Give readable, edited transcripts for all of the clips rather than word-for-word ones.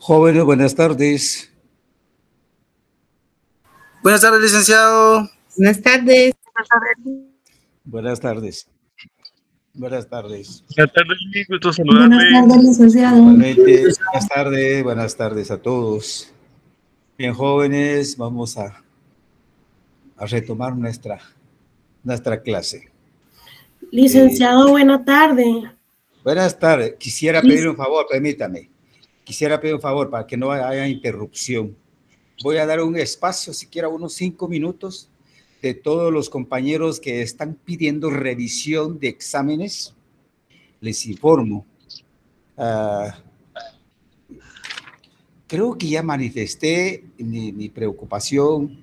Jóvenes, buenas tardes. Buenas tardes, licenciado. Buenas tardes. Buenas tardes. Buenas tardes. Buenas tardes, gusto saludarle. Buenas tardes, licenciado. Igualmente, buenas tardes a todos. Bien, jóvenes, vamos a retomar nuestra clase. Licenciado, buena tarde. Buenas tardes. Quisiera pedir un favor, permítame. Quisiera pedir un favor para que no haya interrupción. Voy a dar un espacio, siquiera unos 5 minutos, de todos los compañeros que están pidiendo revisión de exámenes. Les informo. Creo que ya manifesté mi preocupación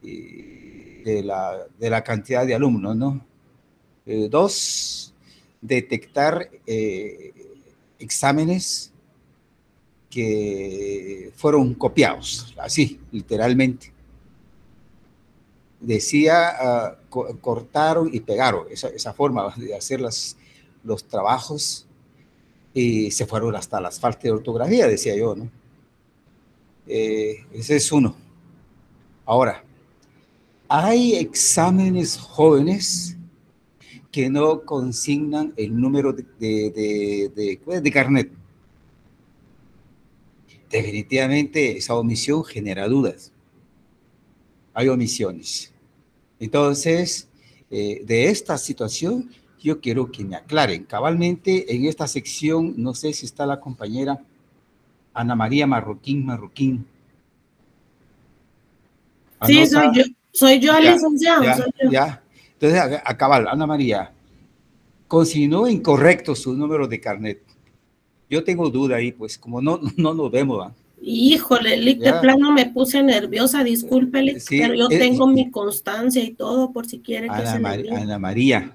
de la cantidad de alumnos, ¿no? 2, detectar exámenes que fueron copiados, así, literalmente. Decía, cortaron y pegaron, esa forma de hacer los trabajos, y se fueron hasta las faltas de ortografía, decía yo, ¿no? Ese es uno. Ahora, hay exámenes jóvenes que no consignan el número de carnet. Definitivamente esa omisión genera dudas. Hay omisiones. Entonces, de esta situación, yo quiero que me aclaren. Cabalmente, en esta sección, no sé si está la compañera Ana María Marroquín. Sí, soy yo, licenciado. Ya. Entonces, a cabal, Ana María, consignó incorrecto su número de carnet. Yo tengo duda ahí, pues, como no nos vemos, ¿va? Híjole, de plano me puse nerviosa, discúlpele, sí, pero yo tengo mi constancia y todo, por si quiere que se me diga. Ana María,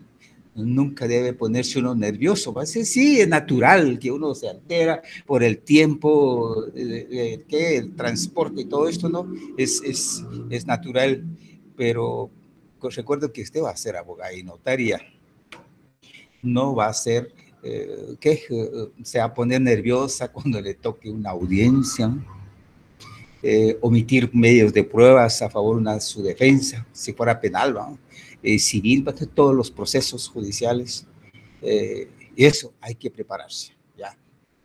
nunca debe ponerse uno nervioso. Sí, es natural que uno se altera por el tiempo, el transporte y todo esto, ¿no? Es natural, pero recuerdo que usted va a ser abogada y notaria. No va a ser se va a poner nerviosa cuando le toque una audiencia, omitir medios de pruebas a favor de su defensa, si fuera penal, ¿no? Civil, todos los procesos judiciales, y eso hay que prepararse, ya,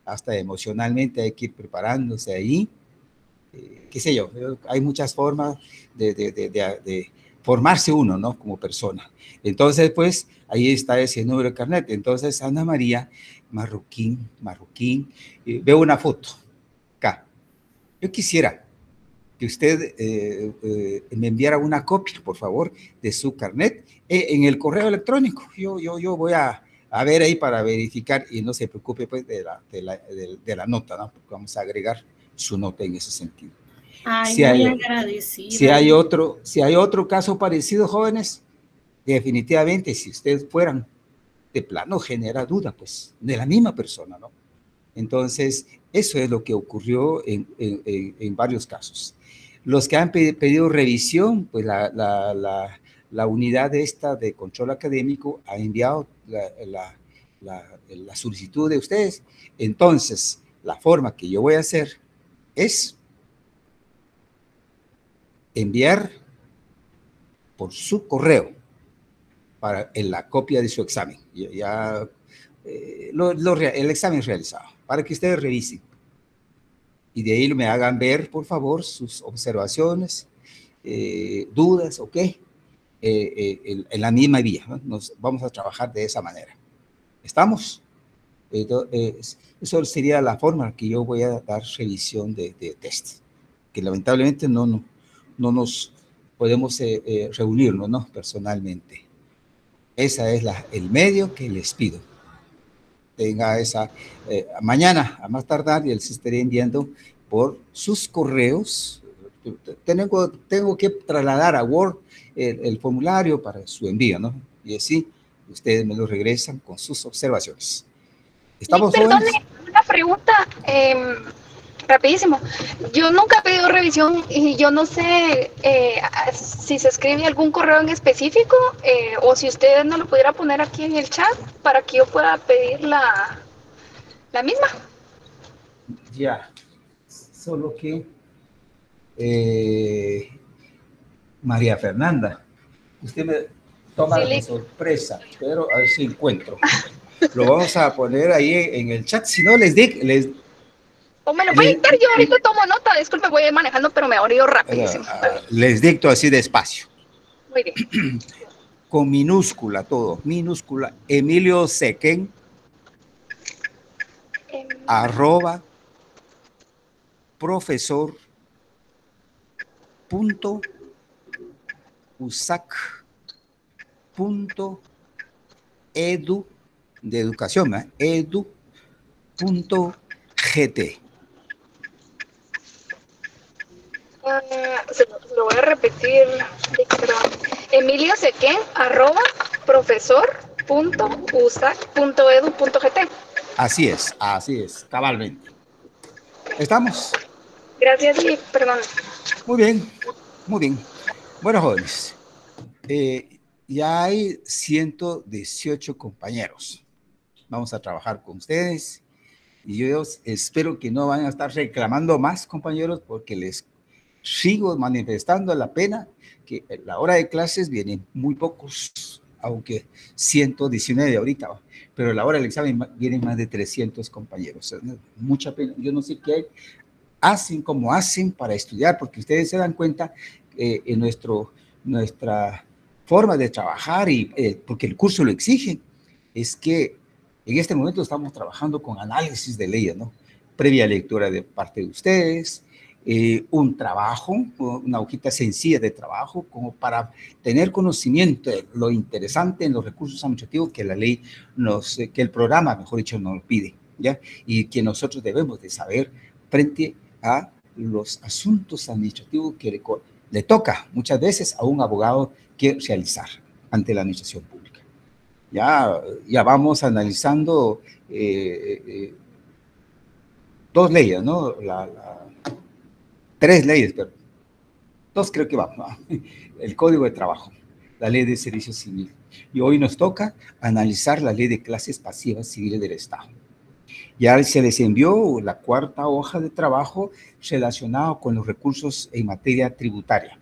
hasta emocionalmente hay que ir preparándose ahí, qué sé yo, hay muchas formas de formarse uno, ¿no? Como persona. Entonces, pues, ahí está ese número de carnet. Entonces, Ana María Marroquín, veo una foto acá. Yo quisiera que usted me enviara una copia, por favor, de su carnet en el correo electrónico. Yo voy a ver ahí para verificar, y no se preocupe, pues, de la nota, ¿no? Porque vamos a agregar su nota en ese sentido. Ay, muy agradecida. Si hay otro caso parecido, jóvenes, definitivamente, si ustedes fueran de plano, genera duda, pues, de la misma persona, ¿no? Entonces, eso es lo que ocurrió en varios casos. Los que han pedido revisión, pues la unidad esta de control académico ha enviado la solicitud de ustedes. Entonces, la forma que yo voy a hacer es enviar por su correo para la copia de su examen. El examen realizado, para que ustedes revisen. Y de ahí me hagan ver, por favor, sus observaciones, dudas, ¿ok? En la misma vía, ¿no? Vamos a trabajar de esa manera. ¿Estamos? Eso sería la forma que yo voy a dar revisión de test, que lamentablemente no nos podemos reunirnos, ¿no? Personalmente. Ese es el medio que les pido. Tenga esa, mañana a más tardar, y les estaré enviando por sus correos. Tengo que trasladar a Word el formulario para su envío, ¿no? Y así ustedes me lo regresan con sus observaciones. ¿Estamos jóvenes? Perdone, una pregunta rapidísimo. Yo nunca he pedido revisión y yo no sé si se escribe algún correo en específico o si usted no lo pudiera poner aquí en el chat para que yo pueda pedir la misma. Ya. solo que María Fernanda, usted me toma de sorpresa, pero a ver si encuentro. Lo vamos a poner ahí en el chat, si no o me lo voy a dictar, yo ahorita tomo nota, disculpe, voy manejando, pero me ha ido rapidísimo. Les dicto así despacio. Muy bien. Con minúscula todo, minúscula, Emilio Sequén, @ profesor.usac.edu de educación, edu.gt. Se lo voy a repetir, perdón. Emilio Sequén, @profesor.usac.edu.gt. Así es, cabalmente. ¿Estamos? Gracias y perdón. Muy bien, muy bien. Bueno, jóvenes, ya hay 118 compañeros. Vamos a trabajar con ustedes y yo espero que no vayan a estar reclamando más, compañeros, porque les sigo manifestando la pena que a la hora de clases vienen muy pocos, aunque 119 ahorita, pero a la hora del examen vienen más de 300 compañeros. Mucha pena. Yo no sé qué hacen, cómo hacen para estudiar, porque ustedes se dan cuenta en nuestra forma de trabajar y porque el curso lo exige, es que en este momento estamos trabajando con análisis de leyes, ¿no? Previa lectura de parte de ustedes, un trabajo, una hojita sencilla de trabajo, como para tener conocimiento de lo interesante en los recursos administrativos que la ley que el programa, mejor dicho, nos pide, ¿ya? Y que nosotros debemos de saber frente a los asuntos administrativos que le toca muchas veces a un abogado que realizar ante la administración pública. Ya vamos analizando 2 leyes, ¿no? 3 leyes, pero 2 creo que vamos, ¿no? El Código de Trabajo, la Ley de Servicio Civil. Y hoy nos toca analizar la Ley de Clases Pasivas Civiles del Estado. Ya se les envió la 4ª hoja de trabajo relacionada con los recursos en materia tributaria.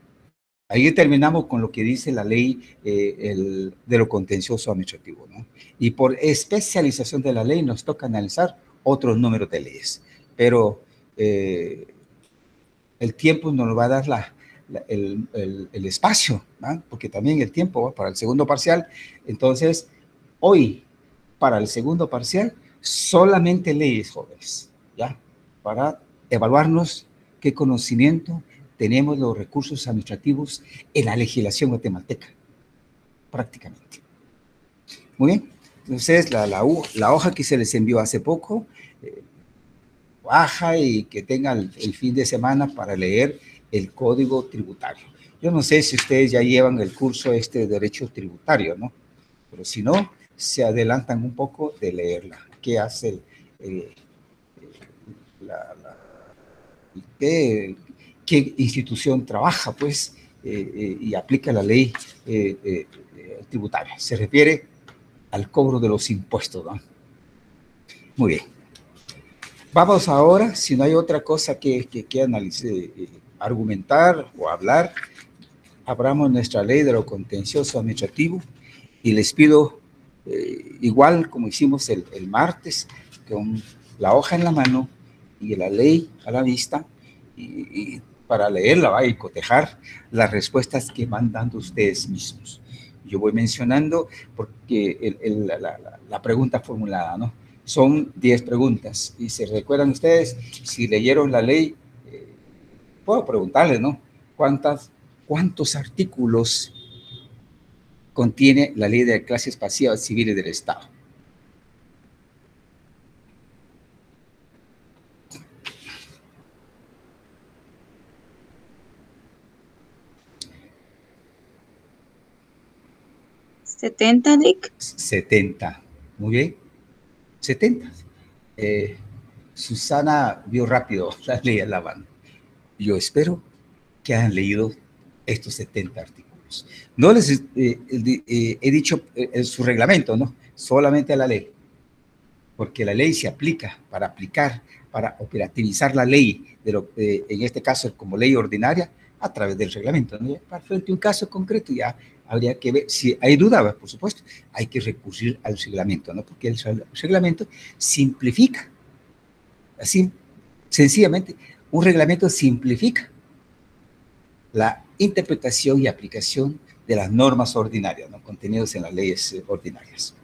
Ahí terminamos con lo que dice la ley de lo contencioso administrativo, ¿no? Y por especialización de la ley nos toca analizar otros números de leyes. Pero el tiempo nos va a dar el espacio, ¿no? Porque también el tiempo va para el segundo parcial. Entonces, hoy, para el segundo parcial, solamente leyes, jóvenes, ¿ya? Para evaluarnos qué conocimiento tenemos los recursos administrativos en la legislación guatemalteca, prácticamente. Muy bien, entonces la hoja que se les envió hace poco, baja y que tengan el fin de semana para leer el Código Tributario. Yo no sé si ustedes ya llevan el curso de Derecho Tributario, ¿no? Pero si no, se adelantan un poco de leerla. ¿Qué hace qué institución trabaja, pues, y aplica la ley tributaria? Se refiere al cobro de los impuestos, ¿no? Muy bien. Vamos ahora, si no hay otra cosa que analizar, argumentar o hablar, abramos nuestra ley de lo contencioso administrativo y les pido, igual como hicimos el martes, con la hoja en la mano y la ley a la vista, y para leerla y cotejar las respuestas que van dando ustedes mismos. Yo voy mencionando porque la pregunta formulada, ¿no? Son 10 preguntas y se recuerdan ustedes, si leyeron la ley, puedo preguntarles, ¿no? ¿Cuántos artículos contiene la ley de clases pasivas civiles del Estado? ¿70, Dick? 70. Muy bien. 70. Susana vio rápido la ley a la mano. Yo espero que hayan leído estos 70 artículos. No les he dicho su reglamento, ¿no? Solamente a la ley. Porque la ley se aplica para aplicar para operativizar la ley, en este caso como ley ordinaria, a través del reglamento, ¿no? Para frente a un caso concreto ya habría que ver, si hay duda, por supuesto, hay que recurrir al reglamento, ¿no? Porque el reglamento simplifica, así, sencillamente, un reglamento simplifica la interpretación y aplicación de las normas ordinarias, ¿no? Contenidos en las leyes ordinarias.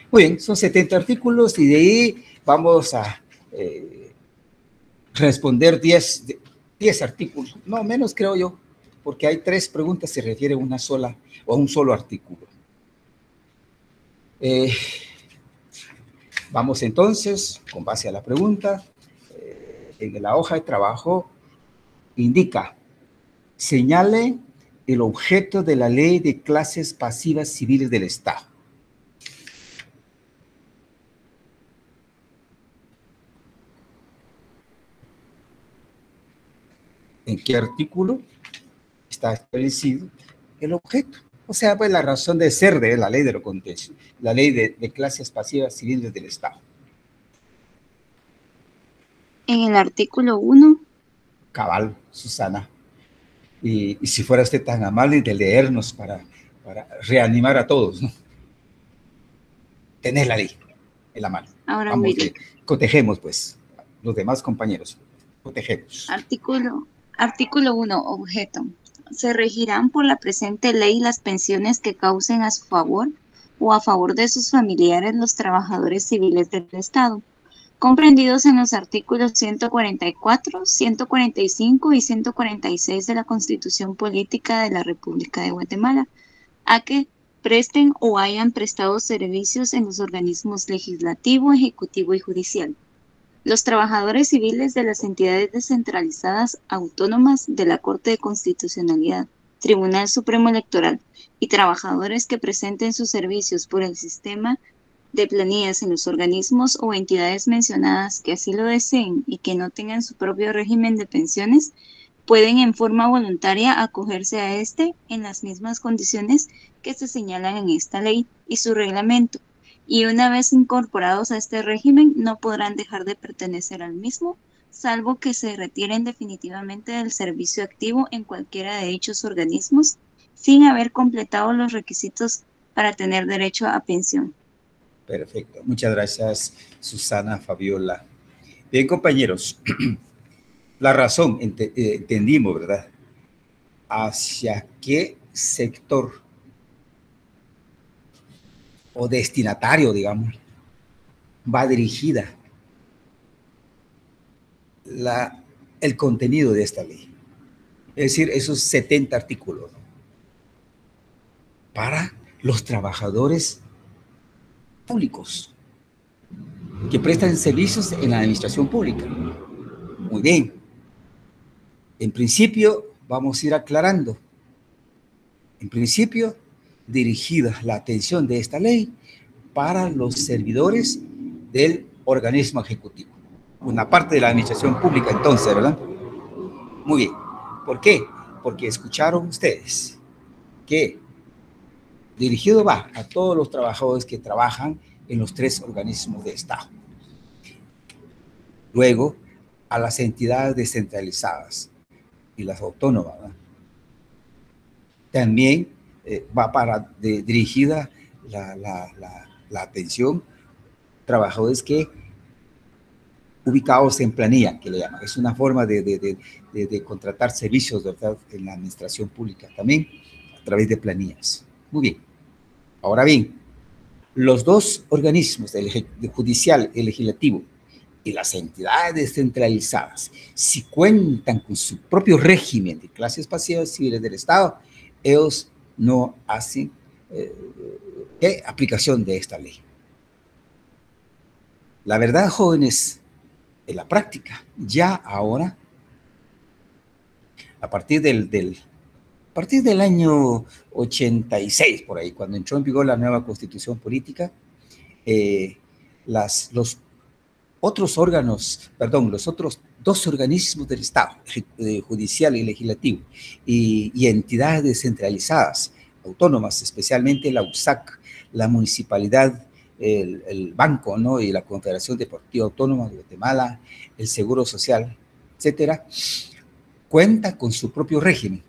Muy bien, son 70 artículos y de ahí vamos a responder 10 artículos, no menos creo yo, porque hay 3 preguntas, se refiere a una sola o a un solo artículo. Vamos entonces, con base a la pregunta, en la hoja de trabajo indica, señale el objeto de la ley de clases pasivas civiles del Estado. ¿En qué artículo está establecido el objeto? O sea, pues la razón de ser de la ley de lo contexto, la ley de clases pasivas civiles del Estado. En el artículo 1. Cabal, Susana. Y si fuera usted tan amable de leernos para reanimar a todos, ¿no? Tenés la ley en la mano. Ahora vamos, mire. Cotejemos, pues, los demás compañeros. Cotejemos. Artículo 1, objeto. Se regirán por la presente ley las pensiones que causen a su favor o a favor de sus familiares los trabajadores civiles del Estado, comprendidos en los artículos 144, 145 y 146 de la Constitución Política de la República de Guatemala, a que presten o hayan prestado servicios en los organismos legislativo, ejecutivo y judicial. Los trabajadores civiles de las entidades descentralizadas autónomas de la Corte de Constitucionalidad, Tribunal Supremo Electoral y trabajadores que presenten sus servicios por el sistema de planillas en los organismos o entidades mencionadas que así lo deseen y que no tengan su propio régimen de pensiones, pueden en forma voluntaria acogerse a este en las mismas condiciones que se señalan en esta ley y su reglamento, y una vez incorporados a este régimen no podrán dejar de pertenecer al mismo, salvo que se retiren definitivamente del servicio activo en cualquiera de dichos organismos, sin haber completado los requisitos para tener derecho a pensión. Perfecto. Muchas gracias, Susana, Fabiola. Bien, compañeros, la razón, entendimos, ¿verdad? ¿Hacia qué sector o destinatario, digamos, va dirigida el contenido de esta ley? Es decir, esos 70 artículos, ¿no? Para los trabajadores públicos que prestan servicios en la administración pública. Muy bien. En principio, vamos a ir aclarando. En principio, dirigida la atención de esta ley para los servidores del organismo ejecutivo. Una parte de la administración pública, entonces, ¿verdad? Muy bien. ¿Por qué? Porque escucharon ustedes que dirigido va a todos los trabajadores que trabajan en los 3 organismos de Estado. Luego, a las entidades descentralizadas y las autónomas, ¿verdad? También va dirigida la atención trabajadores que ubicados en planilla, que le llaman. Es una forma de contratar servicios, ¿verdad?, en la administración pública, también a través de planillas. Muy bien. Ahora bien, los 2 organismos, el judicial, el legislativo, y las entidades descentralizadas, si cuentan con su propio régimen de clases pasivas civiles del Estado, ellos no hacen aplicación de esta ley. La verdad, jóvenes, en la práctica, ya ahora, a partir del año 86, por ahí, cuando entró en vigor la nueva Constitución Política, los otros 2 organismos del Estado, judicial y legislativo, y entidades descentralizadas, autónomas, especialmente la USAC, la Municipalidad el banco, ¿no? Y la Confederación Deportiva Autónoma de Guatemala, el Seguro Social, etcétera, cuenta con su propio régimen.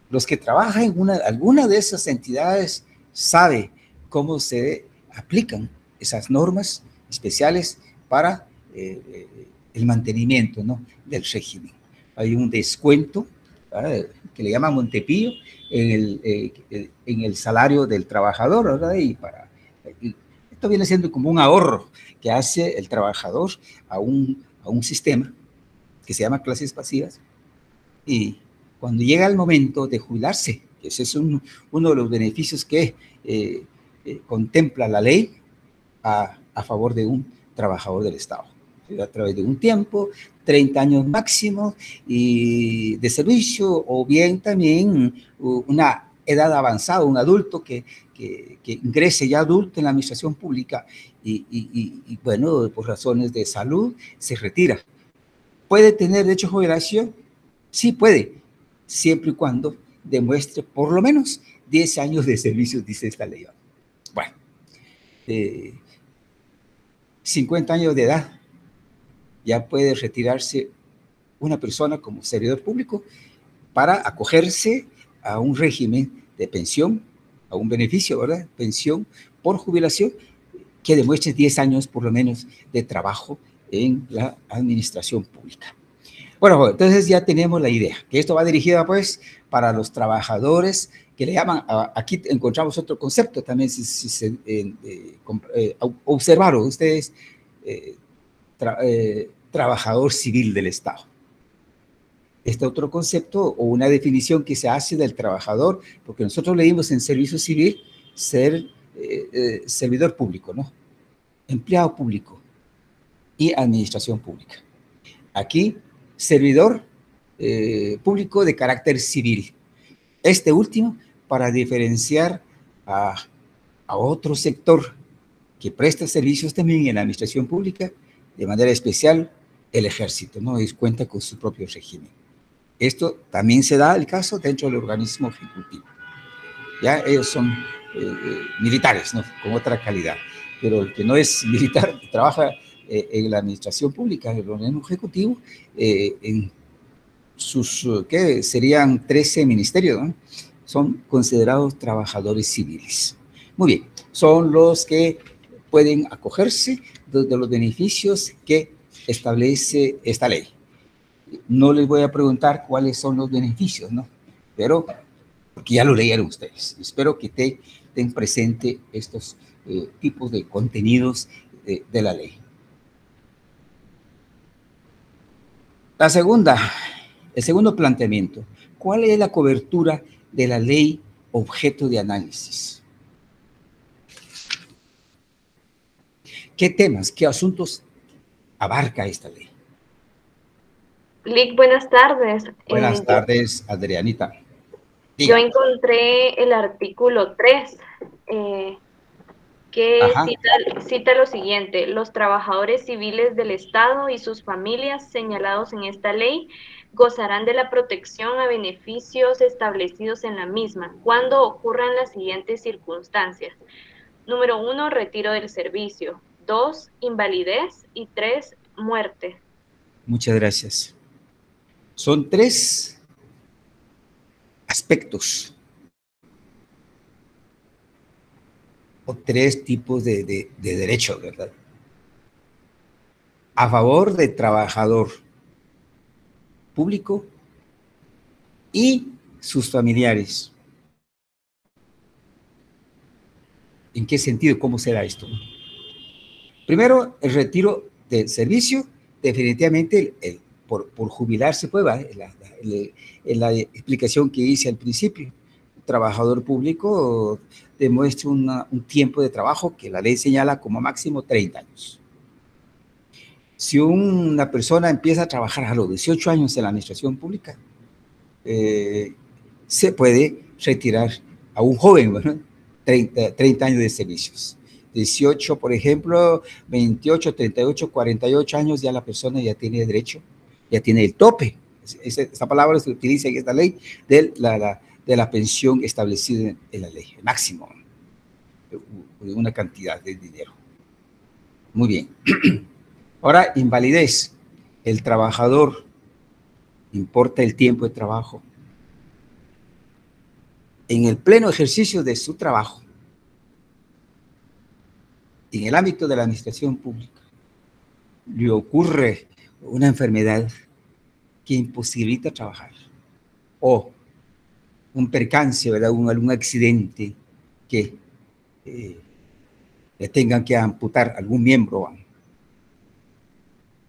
Los que trabajan en alguna de esas entidades saben cómo se aplican esas normas especiales para el mantenimiento, ¿no?, del régimen. Hay un descuento, ¿verdad?, que le llaman Montepío en el salario del trabajador, ¿verdad? Y esto viene siendo como un ahorro que hace el trabajador a un sistema que se llama clases pasivas, y cuando llega el momento de jubilarse, ese es uno de los beneficios que contempla la ley a favor de un trabajador del Estado. A través de un tiempo, 30 años máximo y de servicio, o bien también una edad avanzada, un adulto que ingrese ya adulto en la administración pública y bueno, por razones de salud, se retira. ¿Puede tener derecho a jubilación? Sí puede, siempre y cuando demuestre por lo menos 10 años de servicio, dice esta ley. Bueno, 50 años de edad, ya puede retirarse una persona como servidor público para acogerse a un régimen de pensión, a un beneficio, ¿verdad? Pensión por jubilación, que demuestre 10 años por lo menos de trabajo en la administración pública. Bueno, entonces ya tenemos la idea, que esto va dirigida pues para los trabajadores que le llaman, aquí encontramos otro concepto también, si se observaron ustedes, trabajador civil del Estado. Este otro concepto o una definición que se hace del trabajador, porque nosotros leímos en servicio civil ser servidor público, ¿no? Empleado público y administración pública. Aquí, servidor público de carácter civil. Este último para diferenciar a otro sector que presta servicios también en la administración pública, de manera especial el ejército, ¿no? Y cuenta con su propio régimen. Esto también se da el caso dentro del organismo ejecutivo. Ya ellos son militares, ¿no?, con otra calidad, pero el que no es militar, trabaja en la administración pública, en el organismo ejecutivo, en sus, ¿qué? Serían 13 ministerios, ¿no? Son considerados trabajadores civiles. Muy bien, son los que pueden acogerse de los beneficios que establece esta ley. No les voy a preguntar cuáles son los beneficios, ¿no? Pero, porque ya lo leyeron ustedes. Espero que ten presente estos tipos de contenidos de la ley. El segundo planteamiento. ¿Cuál es la cobertura de la ley objeto de análisis? ¿Qué temas, qué asuntos abarca esta ley? Lic, buenas tardes. Buenas tardes, Adrianita. Diga. Yo encontré el artículo 3, que cita lo siguiente: los trabajadores civiles del Estado y sus familias señalados en esta ley gozarán de la protección a beneficios establecidos en la misma cuando ocurran las siguientes circunstancias. Número 1, retiro del servicio. 2, invalidez. Y 3, muerte. Muchas gracias. Son 3 aspectos o 3 tipos de derechos, ¿verdad? A favor del trabajador público y sus familiares. ¿En qué sentido? ¿Cómo será esto? Primero, el retiro del servicio, definitivamente por jubilarse, pues, la explicación que hice al principio. El trabajador público demuestra un tiempo de trabajo que la ley señala como máximo 30 años. Si una persona empieza a trabajar a los 18 años en la administración pública, se puede retirar a un joven, ¿verdad? 30 años de servicios. 18, por ejemplo, 28, 38, 48 años, ya la persona ya tiene derecho, ya tiene el tope. Esta palabra se utiliza en esta ley de la pensión establecida en la ley, el máximo. una cantidad de dinero. Muy bien. Ahora, invalidez. El trabajador, importa el tiempo de trabajo. En el pleno ejercicio de su trabajo, en el ámbito de la administración pública, le ocurre una enfermedad que imposibilita trabajar, o un percance, ¿verdad? Algún accidente que le tengan que amputar algún miembro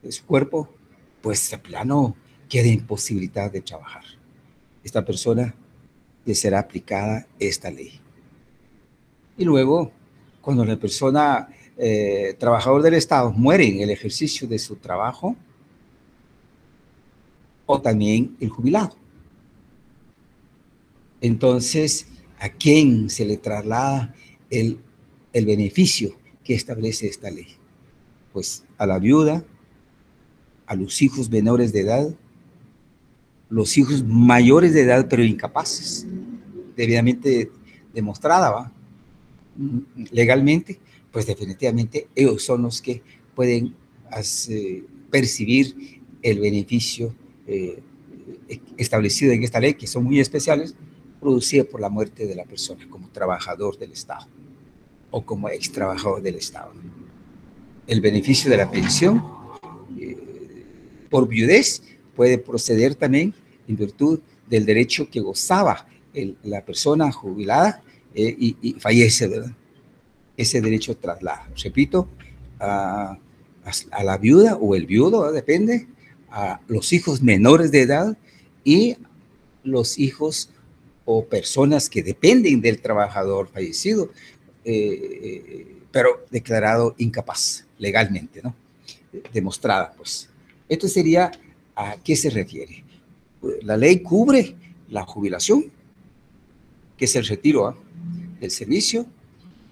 de su cuerpo, pues de plano queda imposibilitada de trabajar. Esta persona le será aplicada esta ley. Y luego, cuando la persona, trabajador del Estado, muere en el ejercicio de su trabajo, o también el jubilado. Entonces, ¿a quién se le traslada el beneficio que establece esta ley? Pues a la viuda, a los hijos menores de edad, los hijos mayores de edad pero incapaces, debidamente demostrada, ¿va? Legalmente, pues definitivamente ellos son los que pueden percibir el beneficio establecido en esta ley, que son muy especiales, producido por la muerte de la persona como trabajador del Estado o como ex trabajador del Estado. El beneficio de la pensión por viudez puede proceder también en virtud del derecho que gozaba la persona jubilada y fallece, ¿verdad? Ese derecho traslada, repito, a la viuda o el viudo, ¿verdad? Depende, a los hijos menores de edad y los hijos o personas que dependen del trabajador fallecido, pero declarado incapaz legalmente, ¿no? Demostrada, pues. Esto sería, ¿a qué se refiere? La ley cubre la jubilación, que es el retiro del servicio,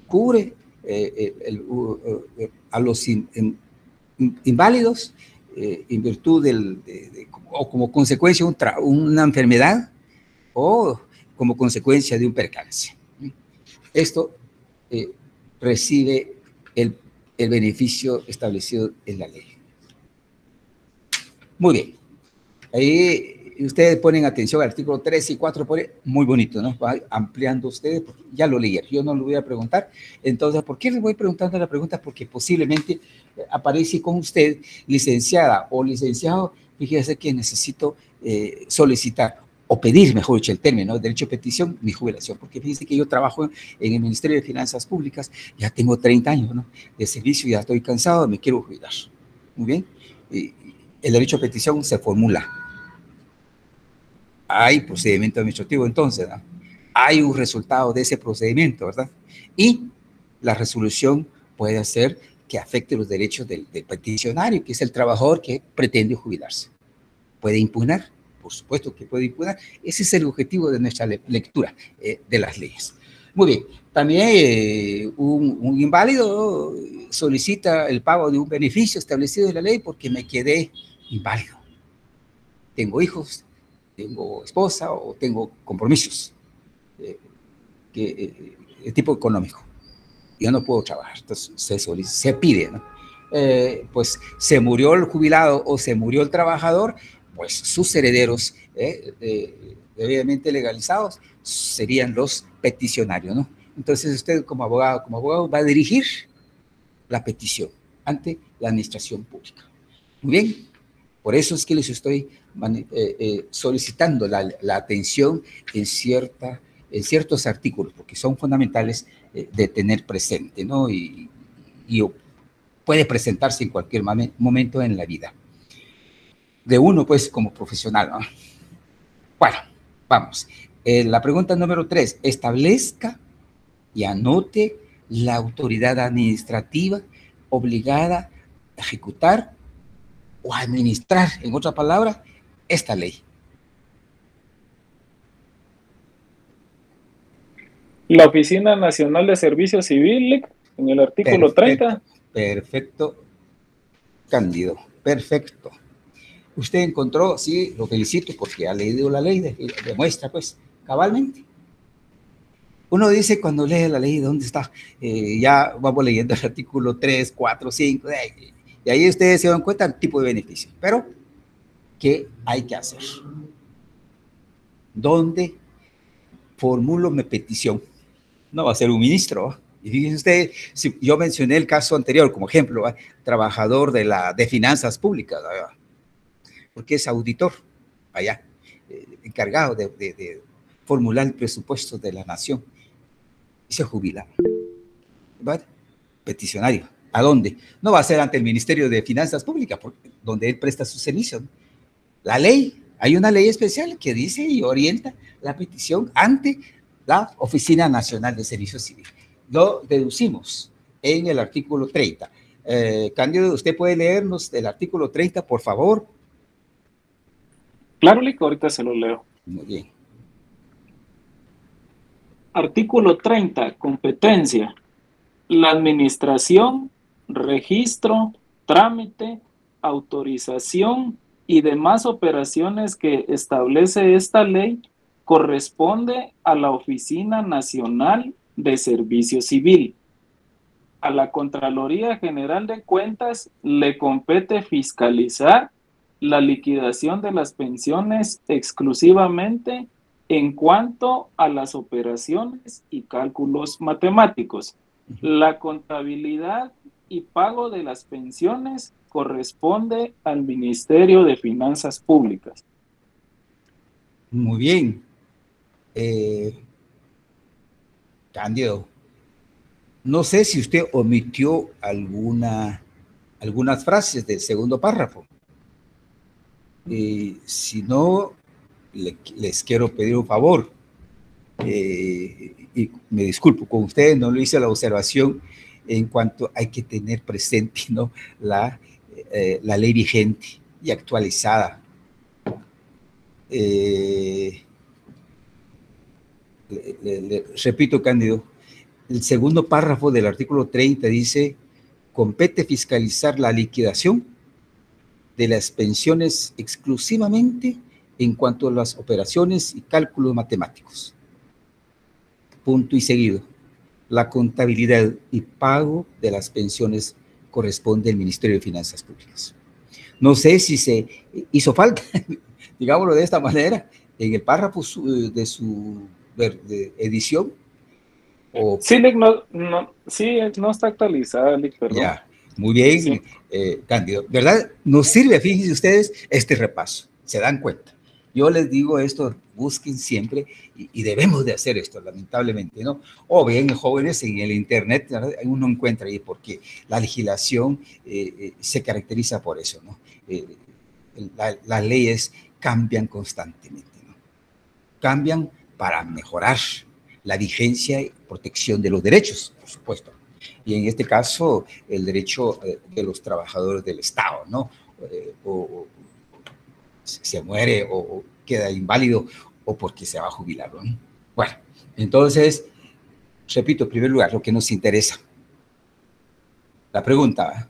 cubre a los inválidos en virtud o como consecuencia de una enfermedad o como consecuencia de un percance. Esto recibe el beneficio establecido en la ley. Muy bien. Ahí ustedes ponen atención al artículo 3 y 4, muy bonito, ¿no? Va ampliando ustedes, porque ya lo leí, yo no lo voy a preguntar. Entonces, ¿por qué les voy preguntando la pregunta? Porque posiblemente aparece con usted, licenciada o licenciado, fíjese que necesito solicitar o pedir, mejor dicho, el término, derecho de petición, mi jubilación, porque fíjense que yo trabajo en el Ministerio de Finanzas Públicas, ya tengo 30 años, ¿no? De servicio, ya estoy cansado, me quiero jubilar. Muy bien. El derecho de petición se formula. Hay procedimiento administrativo, entonces, ¿no? Hay un resultado de ese procedimiento, ¿verdad? Y la resolución puede hacer que afecte los derechos del peticionario, que es el trabajador que pretende jubilarse. ¿Puede impugnar? Por supuesto que puede impugnar. Ese es el objetivo de nuestra lectura de las leyes. Muy bien. También un inválido solicita el pago de un beneficio establecido en la ley porque me quedé inválido. Tengo hijos, tengo esposa o tengo compromisos de tipo económico. Yo no puedo trabajar, entonces se pide, ¿no? Pues se murió el jubilado o se murió el trabajador, pues sus herederos debidamente legalizados serían los peticionarios, ¿no? Entonces usted como abogado va a dirigir la petición ante la administración pública. Muy bien, por eso es que les estoy solicitando la atención en ciertos artículos, porque son fundamentales de tener presente, ¿no? Y puede presentarse en cualquier momento en la vida de uno, pues, como profesional, ¿no? Bueno, vamos. La pregunta número 3, establezca y anote la autoridad administrativa obligada a ejecutar o administrar, en otra palabra, esta ley. La Oficina Nacional de Servicio Civil, en el artículo 30. Perfecto, Cándido, perfecto. Usted encontró, sí, lo felicito porque ha leído la ley, demuestra pues cabalmente. Uno dice cuando lee la ley, ¿dónde está? Ya vamos leyendo el artículo 3, 4, 5, y ahí ustedes se dan cuenta del tipo de beneficio. Pero, ¿qué hay que hacer? ¿Dónde formulo mi petición? No va a ser un ministro. Y fíjense usted, si yo mencioné el caso anterior como ejemplo, trabajador de finanzas públicas, porque es auditor allá, encargado de formular el presupuesto de la nación. Y se jubila. ¿Vale? Peticionario. ¿A dónde? No va a ser ante el Ministerio de Finanzas Públicas, donde él presta sus servicios. La ley, hay una ley especial que dice y orienta la petición ante la Oficina Nacional de Servicios Civiles. Lo deducimos en el artículo 30. Cándido, ¿usted puede leernos del artículo 30, por favor? Claro, Lick, ahorita se lo leo. Muy bien. Artículo 30, competencia. La administración, registro, trámite, autorización y demás operaciones que establece esta ley corresponde a la Oficina Nacional de Servicio Civil. A la Contraloría General de Cuentas le compete fiscalizar la liquidación de las pensiones exclusivamente en cuanto a las operaciones y cálculos matemáticos. La contabilidad y pago de las pensiones corresponde al Ministerio de Finanzas Públicas. Muy bien. Cándido, no sé si usted omitió algunas frases del segundo párrafo. Si no, les quiero pedir un favor. Y me disculpo con ustedes, no le hice la observación en cuanto hay que tener presente, ¿no?, la ley vigente y actualizada. Repito, Cándido, el segundo párrafo del artículo 30 dice: compete fiscalizar la liquidación de las pensiones exclusivamente en cuanto a las operaciones y cálculos matemáticos. Punto y seguido. La contabilidad y pago de las pensiones corresponde al Ministerio de Finanzas Públicas. No sé si se hizo falta, digámoslo de esta manera, en el párrafo de su edición. Sí, Lick, no está actualizada, Lick, perdón. Ya, muy bien, sí. Cándido. ¿Verdad? Nos sirve, fíjense ustedes, este repaso. Se dan cuenta. Yo les digo esto, busquen siempre, y debemos de hacer esto, lamentablemente, ¿no? O bien, jóvenes, en el internet, ¿verdad?, uno encuentra ahí, porque la legislación se caracteriza por eso, ¿no? Las leyes cambian constantemente, ¿no? Cambian para mejorar la vigencia y protección de los derechos, por supuesto. Y en este caso, el derecho de los trabajadores del Estado, ¿no? O se muere o queda inválido o porque se va a jubilar, ¿no? Bueno, entonces, repito, en primer lugar, lo que nos interesa. La pregunta: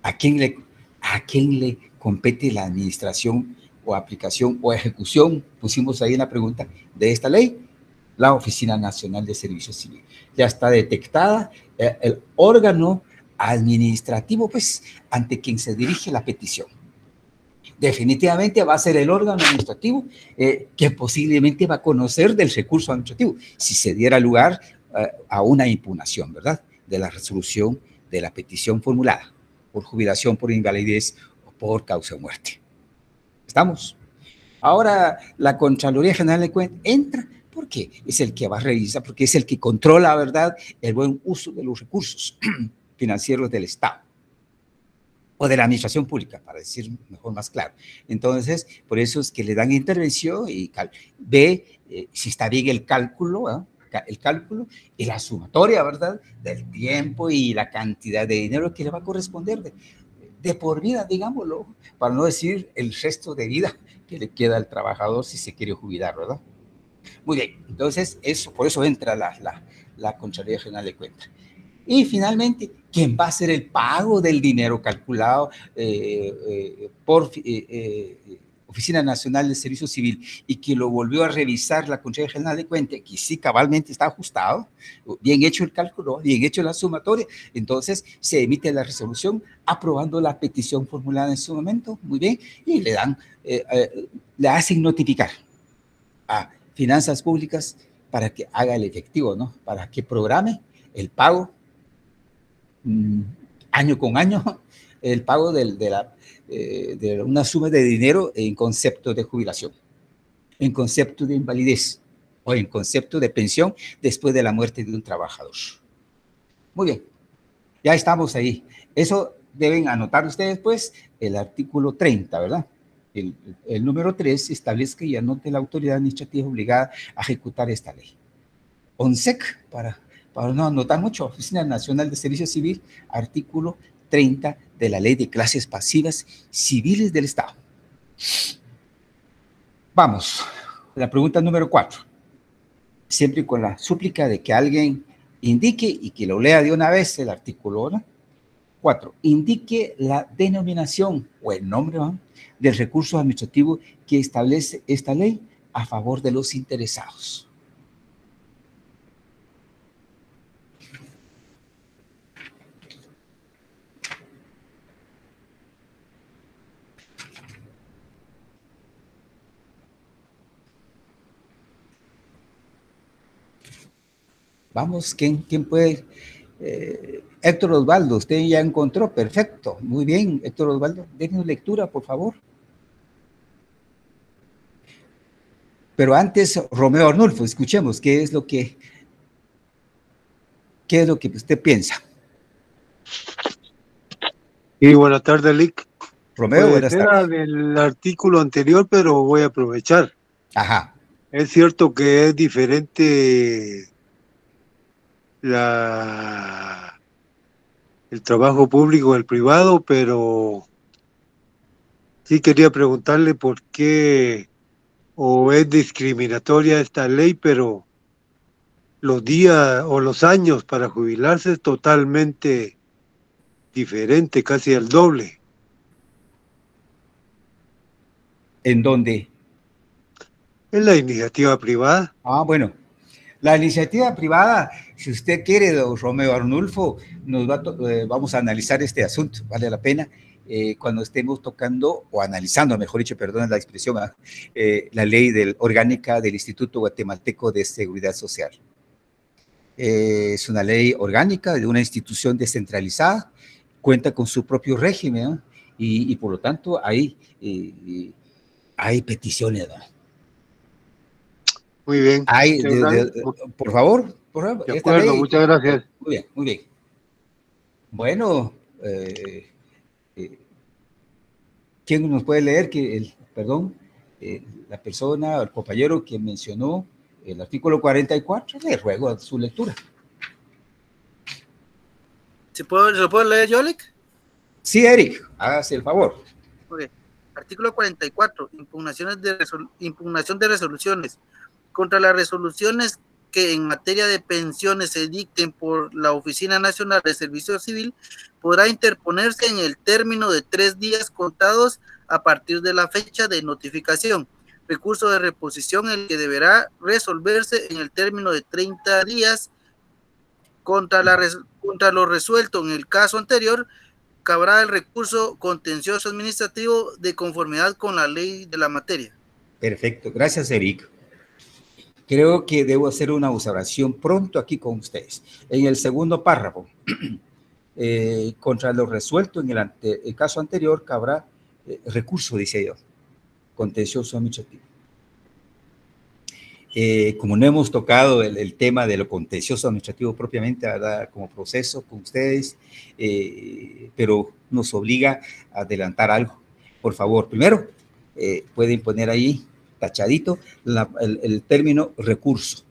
¿a quién le compete la administración o aplicación o ejecución? Pusimos ahí en la pregunta de esta ley, la Oficina Nacional de Servicio Civil. Ya está detectada el órgano administrativo, pues, ante quien se dirige la petición. Definitivamente va a ser el órgano administrativo que posiblemente va a conocer del recurso administrativo, si se diera lugar a una impugnación, ¿verdad?, de la resolución de la petición formulada por jubilación, por invalidez o por causa de muerte. ¿Estamos? Ahora, la Contraloría General de Cuentas entra porque es el que va a revisar, porque es el que controla, ¿verdad?, el buen uso de los recursos financieros del Estado o de la administración pública, para decir mejor, más claro. Entonces, por eso es que le dan intervención y ve si está bien el cálculo y la sumatoria, ¿verdad?, del tiempo y la cantidad de dinero que le va a corresponder de por vida, digámoslo, para no decir el resto de vida que le queda al trabajador si se quiere jubilar, ¿verdad? Muy bien, entonces por eso entra la Contraloría General de Cuentas. Y finalmente, ¿quién va a hacer el pago del dinero calculado Oficina Nacional de Servicio Civil, y que lo volvió a revisar la Contraloría General de Cuentas, que sí cabalmente está ajustado, bien hecho el cálculo, bien hecho la sumatoria, entonces se emite la resolución aprobando la petición formulada en su momento, muy bien, y le dan, le hacen notificar a Finanzas Públicas para que haga el efectivo, ¿no? Para que programe el pago año con año, el pago de una suma de dinero en concepto de jubilación, en concepto de invalidez o en concepto de pensión después de la muerte de un trabajador. Muy bien, ya estamos ahí. Eso deben anotar ustedes, pues, el artículo 30, ¿verdad? El número 3 establece que ya anote la autoridad administrativa obligada a ejecutar esta ley. ONSEC, para no anotar mucho, Oficina Nacional de Servicio Civil, artículo 30 de la Ley de Clases Pasivas Civiles del Estado. Vamos, la pregunta número 4. Siempre con la súplica de que alguien indique y que lo lea de una vez el artículo, ¿no? 4. Indique la denominación o el nombre, ¿no?, del recurso administrativo que establece esta ley a favor de los interesados. Vamos, ¿quién puede? Héctor Osvaldo, usted ya encontró, perfecto, muy bien, Héctor Osvaldo, déjenos lectura, por favor. Pero antes, Romeo Arnulfo, escuchemos, ¿qué es lo que usted piensa? Y buenas tardes, Lick. Romeo, buenas tardes. Era del artículo anterior, pero voy a aprovechar. Ajá. Es cierto que es diferente el trabajo público del privado, pero sí quería preguntarle por qué o es discriminatoria esta ley, pero los días o los años para jubilarse es totalmente diferente, casi el doble. ¿En dónde? Es la iniciativa privada. Ah, bueno. La iniciativa privada, si usted quiere, don Romeo Arnulfo, vamos a analizar este asunto, vale la pena, cuando estemos tocando, o analizando, mejor dicho, perdón la expresión, la ley orgánica del Instituto Guatemalteco de Seguridad Social. Es una ley orgánica de una institución descentralizada, cuenta con su propio régimen, ¿no? Y por lo tanto hay peticiones, ¿no? Muy bien. Por favor. De acuerdo, muchas gracias. Muy bien, muy bien. Bueno, ¿quién nos puede leer la persona, el compañero que mencionó el artículo 44? Le ruego su lectura. ¿Se lo puedo leer, Yolek? Sí, Eric, hágase el favor. Okay. Artículo 44, impugnación de resoluciones. Contra las resoluciones que en materia de pensiones se dicten por la Oficina Nacional de Servicio Civil, podrá interponerse en el término de 3 días contados a partir de la fecha de notificación. Recurso de reposición el que deberá resolverse en el término de 30 días. Contra lo resuelto en el caso anterior, cabrá el recurso contencioso administrativo de conformidad con la ley de la materia. Perfecto, gracias, Eric. Creo que debo hacer una observación pronto aquí con ustedes. En el segundo párrafo, contra lo resuelto en el caso anterior, cabrá recurso, dice yo, contencioso administrativo. Como no hemos tocado el tema de lo contencioso administrativo propiamente, ¿verdad?, como proceso con ustedes, pero nos obliga a adelantar algo. Por favor, primero, pueden poner ahí tachadito el término recurso,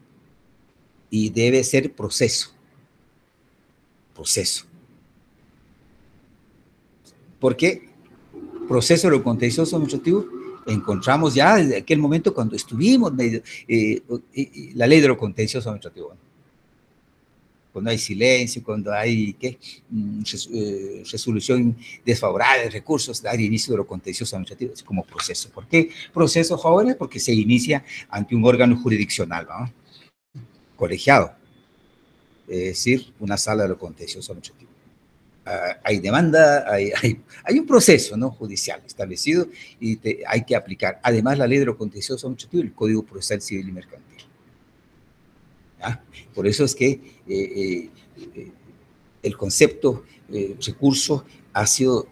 y debe ser proceso. ¿Por qué? Proceso de lo contencioso administrativo encontramos ya desde aquel momento cuando estuvimos la ley de lo contencioso administrativo. cuando hay silencio, cuando hay resolución desfavorable de recursos, dar inicio de lo contencioso administrativo como proceso. ¿Por qué proceso, jóvenes? Porque se inicia ante un órgano jurisdiccional, ¿no? Colegiado, es decir, una sala de lo contencioso administrativo. Hay demanda, hay un proceso, ¿no?, judicial establecido y hay que aplicar. Además, la ley de lo contencioso administrativo y el Código Procesal Civil y Mercantil. ¿Ya? Por eso es que el concepto recurso ha sido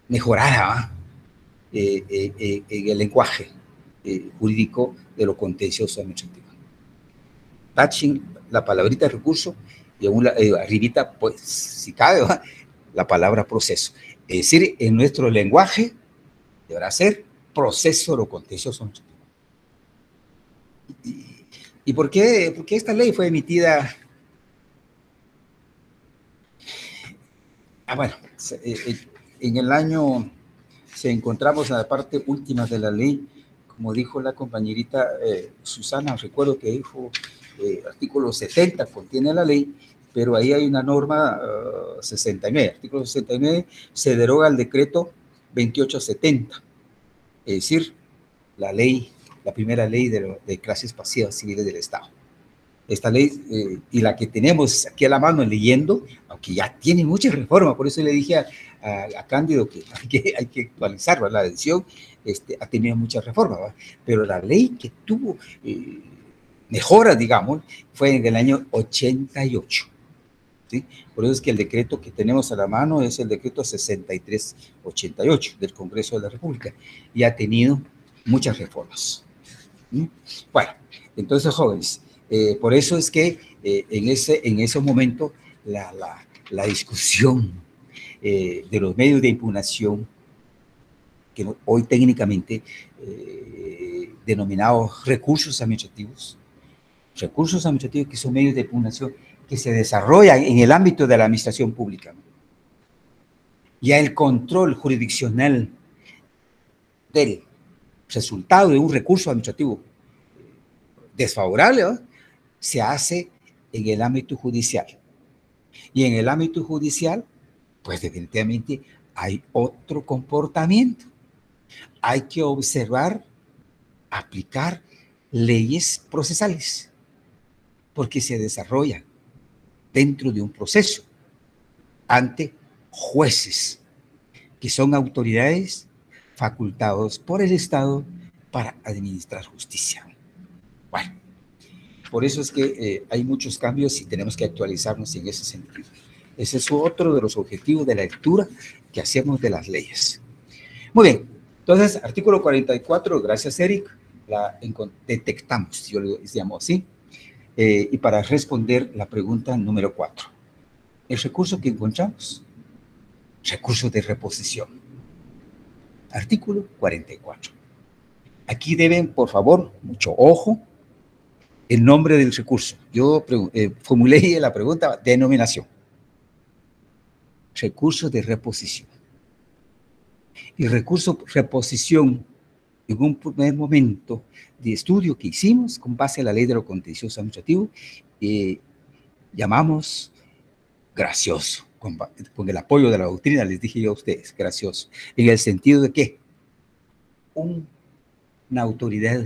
mejorado en el lenguaje jurídico de lo contencioso administrativo. Tachen la palabrita recurso y arribita, pues, si cabe, ¿va?, la palabra proceso. Es decir, en nuestro lenguaje deberá ser proceso de lo contencioso administrativo. ¿Y por qué esta ley fue emitida? Bueno, en el año, se encontramos en la parte última de la ley, como dijo la compañerita Susana, recuerdo que dijo, artículo 70 contiene la ley, pero ahí hay una norma 69, artículo 69, se deroga el decreto 2870, es decir, la primera ley de clases pasivas civiles del Estado. Esta ley, y la que tenemos aquí a la mano leyendo, aunque ya tiene muchas reformas, por eso le dije a Cándido que hay que actualizarla, la edición ha tenido muchas reformas, ¿verdad? Pero la ley que tuvo mejora, digamos, fue en el año 88. ¿Sí? Por eso es que el decreto que tenemos a la mano es el decreto 6388 del Congreso de la República y ha tenido muchas reformas. ¿Sí? Bueno, entonces, jóvenes, por eso es que en ese momento la discusión de los medios de impugnación, que hoy técnicamente denominados recursos administrativos que son medios de impugnación que se desarrollan en el ámbito de la administración pública. Ya el control jurisdiccional del resultado de un recurso administrativo desfavorable, ¿no?, se hace en el ámbito judicial. Y en el ámbito judicial, pues definitivamente hay otro comportamiento. Hay que observar, aplicar leyes procesales, porque se desarrolla dentro de un proceso ante jueces, que son autoridades facultados por el Estado para administrar justicia. Bueno, por eso es que hay muchos cambios y tenemos que actualizarnos en ese sentido. Ese es otro de los objetivos de la lectura que hacemos de las leyes. Muy bien, entonces, artículo 44, gracias Eric, la detectamos, yo lo llamo así, y para responder la pregunta número 4. El recurso que encontramos, recurso de reposición. Artículo 44. Aquí deben, por favor, mucho ojo, el nombre del recurso. Yo formulé la pregunta, denominación. Recurso de reposición. Y recurso de reposición, en un primer momento de estudio que hicimos con base a la ley de lo contencioso administrativo, llamamos gracioso, con el apoyo de la doctrina, les dije yo a ustedes, gracioso, en el sentido de que una autoridad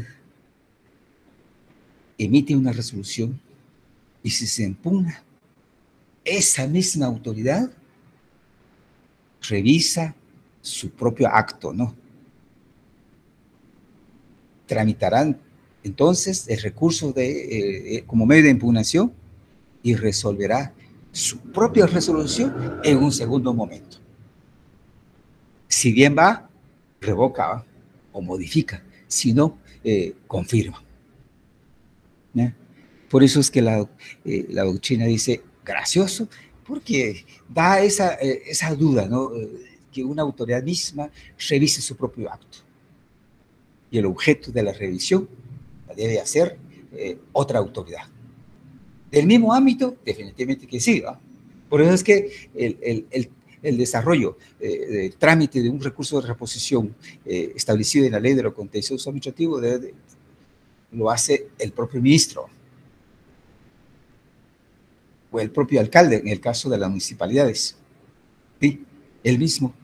emite una resolución y si se impugna, esa misma autoridad revisa su propio acto, ¿no? Tramitarán entonces el recurso como medio de impugnación y resolverá su propia resolución en un segundo momento. Si bien va, revoca o modifica, si no, confirma. ¿Eh? Por eso es que la doctrina dice gracioso, porque da esa duda, ¿no?, que una autoridad misma revise su propio acto. Y el objeto de la revisión la debe hacer otra autoridad. Del mismo ámbito, definitivamente que sí, ¿no? Por eso es que el desarrollo del trámite de un recurso de reposición establecido en la ley de lo contencioso administrativo lo hace el propio ministro. o el propio alcalde, en el caso de las municipalidades. ¿Sí? Él mismo,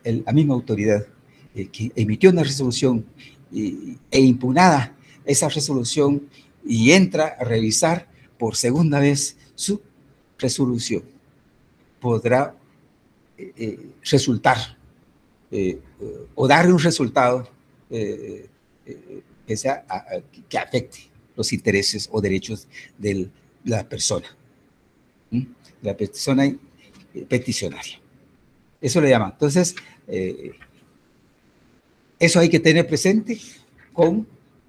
la misma autoridad que emitió una resolución e impugnada esa resolución y entra a revisar por segunda vez su resolución, podrá resultar o dar un resultado que afecte los intereses o derechos de la persona, la persona peticionaria. Eso le llaman. Entonces, eso hay que tener presente con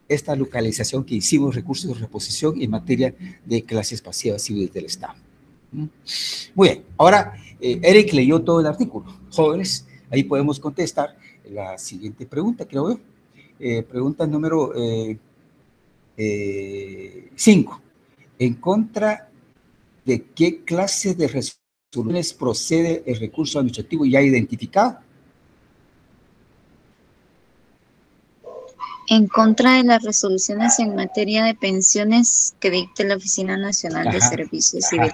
esta localización que hicimos, recursos de reposición en materia de clases pasivas civiles del Estado. Muy bien, ahora Eric leyó todo el artículo. Jóvenes, ahí podemos contestar la siguiente pregunta, creo yo. Pregunta número 5. ¿En contra de qué clase de resoluciones procede el recurso administrativo ya identificado? En contra de las resoluciones en materia de pensiones que dicte la Oficina Nacional de Servicio Civil.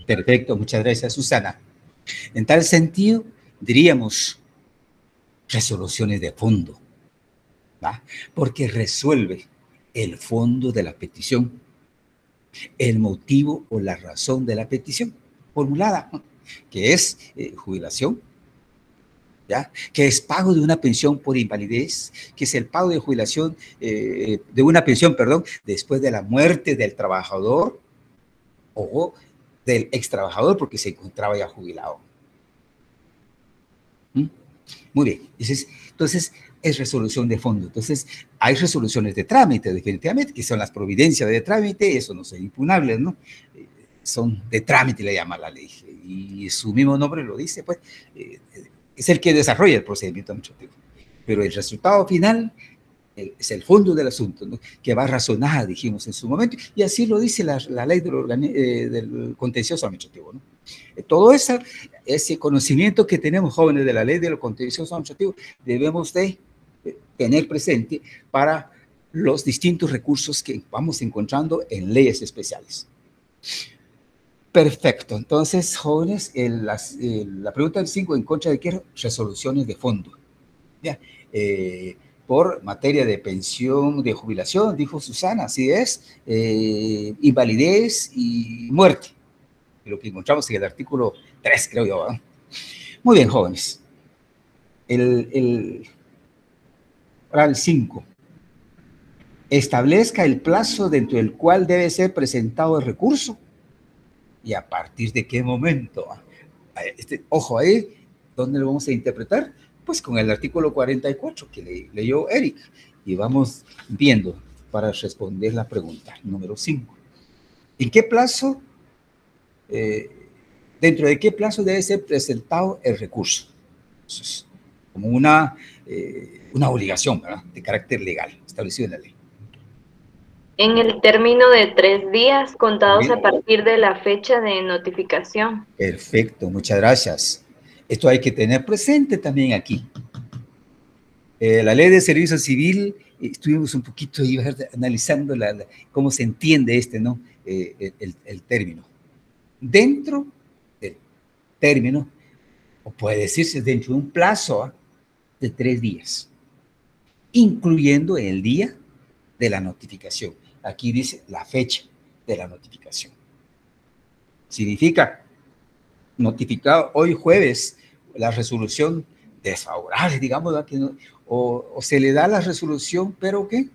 Perfecto, muchas gracias, Susana. En tal sentido, diríamos resoluciones de fondo, ¿va? Porque resuelve el fondo de la petición, el motivo o la razón de la petición formulada, que es jubilación, ¿ya? Que es pago de una pensión por invalidez, que es el pago de jubilación, de una pensión, perdón, después de la muerte del trabajador o del ex trabajador porque se encontraba ya jubilado. Muy bien, entonces es resolución de fondo. Entonces hay resoluciones de trámite, definitivamente, que son las providencias de trámite, eso no son impugnables, ¿no? Son de trámite, le llama la ley, y su mismo nombre lo dice, pues, es el que desarrolla el procedimiento administrativo. Pero el resultado final es el fondo del asunto, ¿no? Que va razonada, dijimos en su momento, y así lo dice la ley del contencioso administrativo, ¿no? Todo ese conocimiento que tenemos, jóvenes, de la ley del contencioso administrativo, debemos de tener presente para los distintos recursos que vamos encontrando en leyes especiales. Perfecto. Entonces, jóvenes, la pregunta del 5, ¿en contra de qué? Resoluciones de fondo. ¿Ya? Por materia de pensión, de jubilación, dijo Susana, así es, invalidez y muerte. Lo que encontramos en el artículo 3, creo yo, ¿verdad? Muy bien, jóvenes. Ahora el 5. Establezca el plazo dentro del cual debe ser presentado el recurso. ¿Y a partir de qué momento? Ojo ahí, ¿dónde lo vamos a interpretar? Pues con el artículo 44 que leyó Eric. Y vamos viendo para responder la pregunta número 5. ¿En qué plazo, dentro de qué plazo debe ser presentado el recurso? Entonces, como una obligación, ¿verdad?, de carácter legal establecido en la ley. En el término de 3 días contados a partir de la fecha de notificación. Perfecto, muchas gracias. Esto hay que tener presente también aquí. La ley de servicio civil, estuvimos un poquito ahí analizando cómo se entiende ¿no? El término. Dentro del término, o puede decirse dentro de un plazo de 3 días, incluyendo el día de la notificación. Aquí dice la fecha de la notificación. Significa notificado hoy jueves la resolución desfavorable, digamos, o se le da la resolución, pero que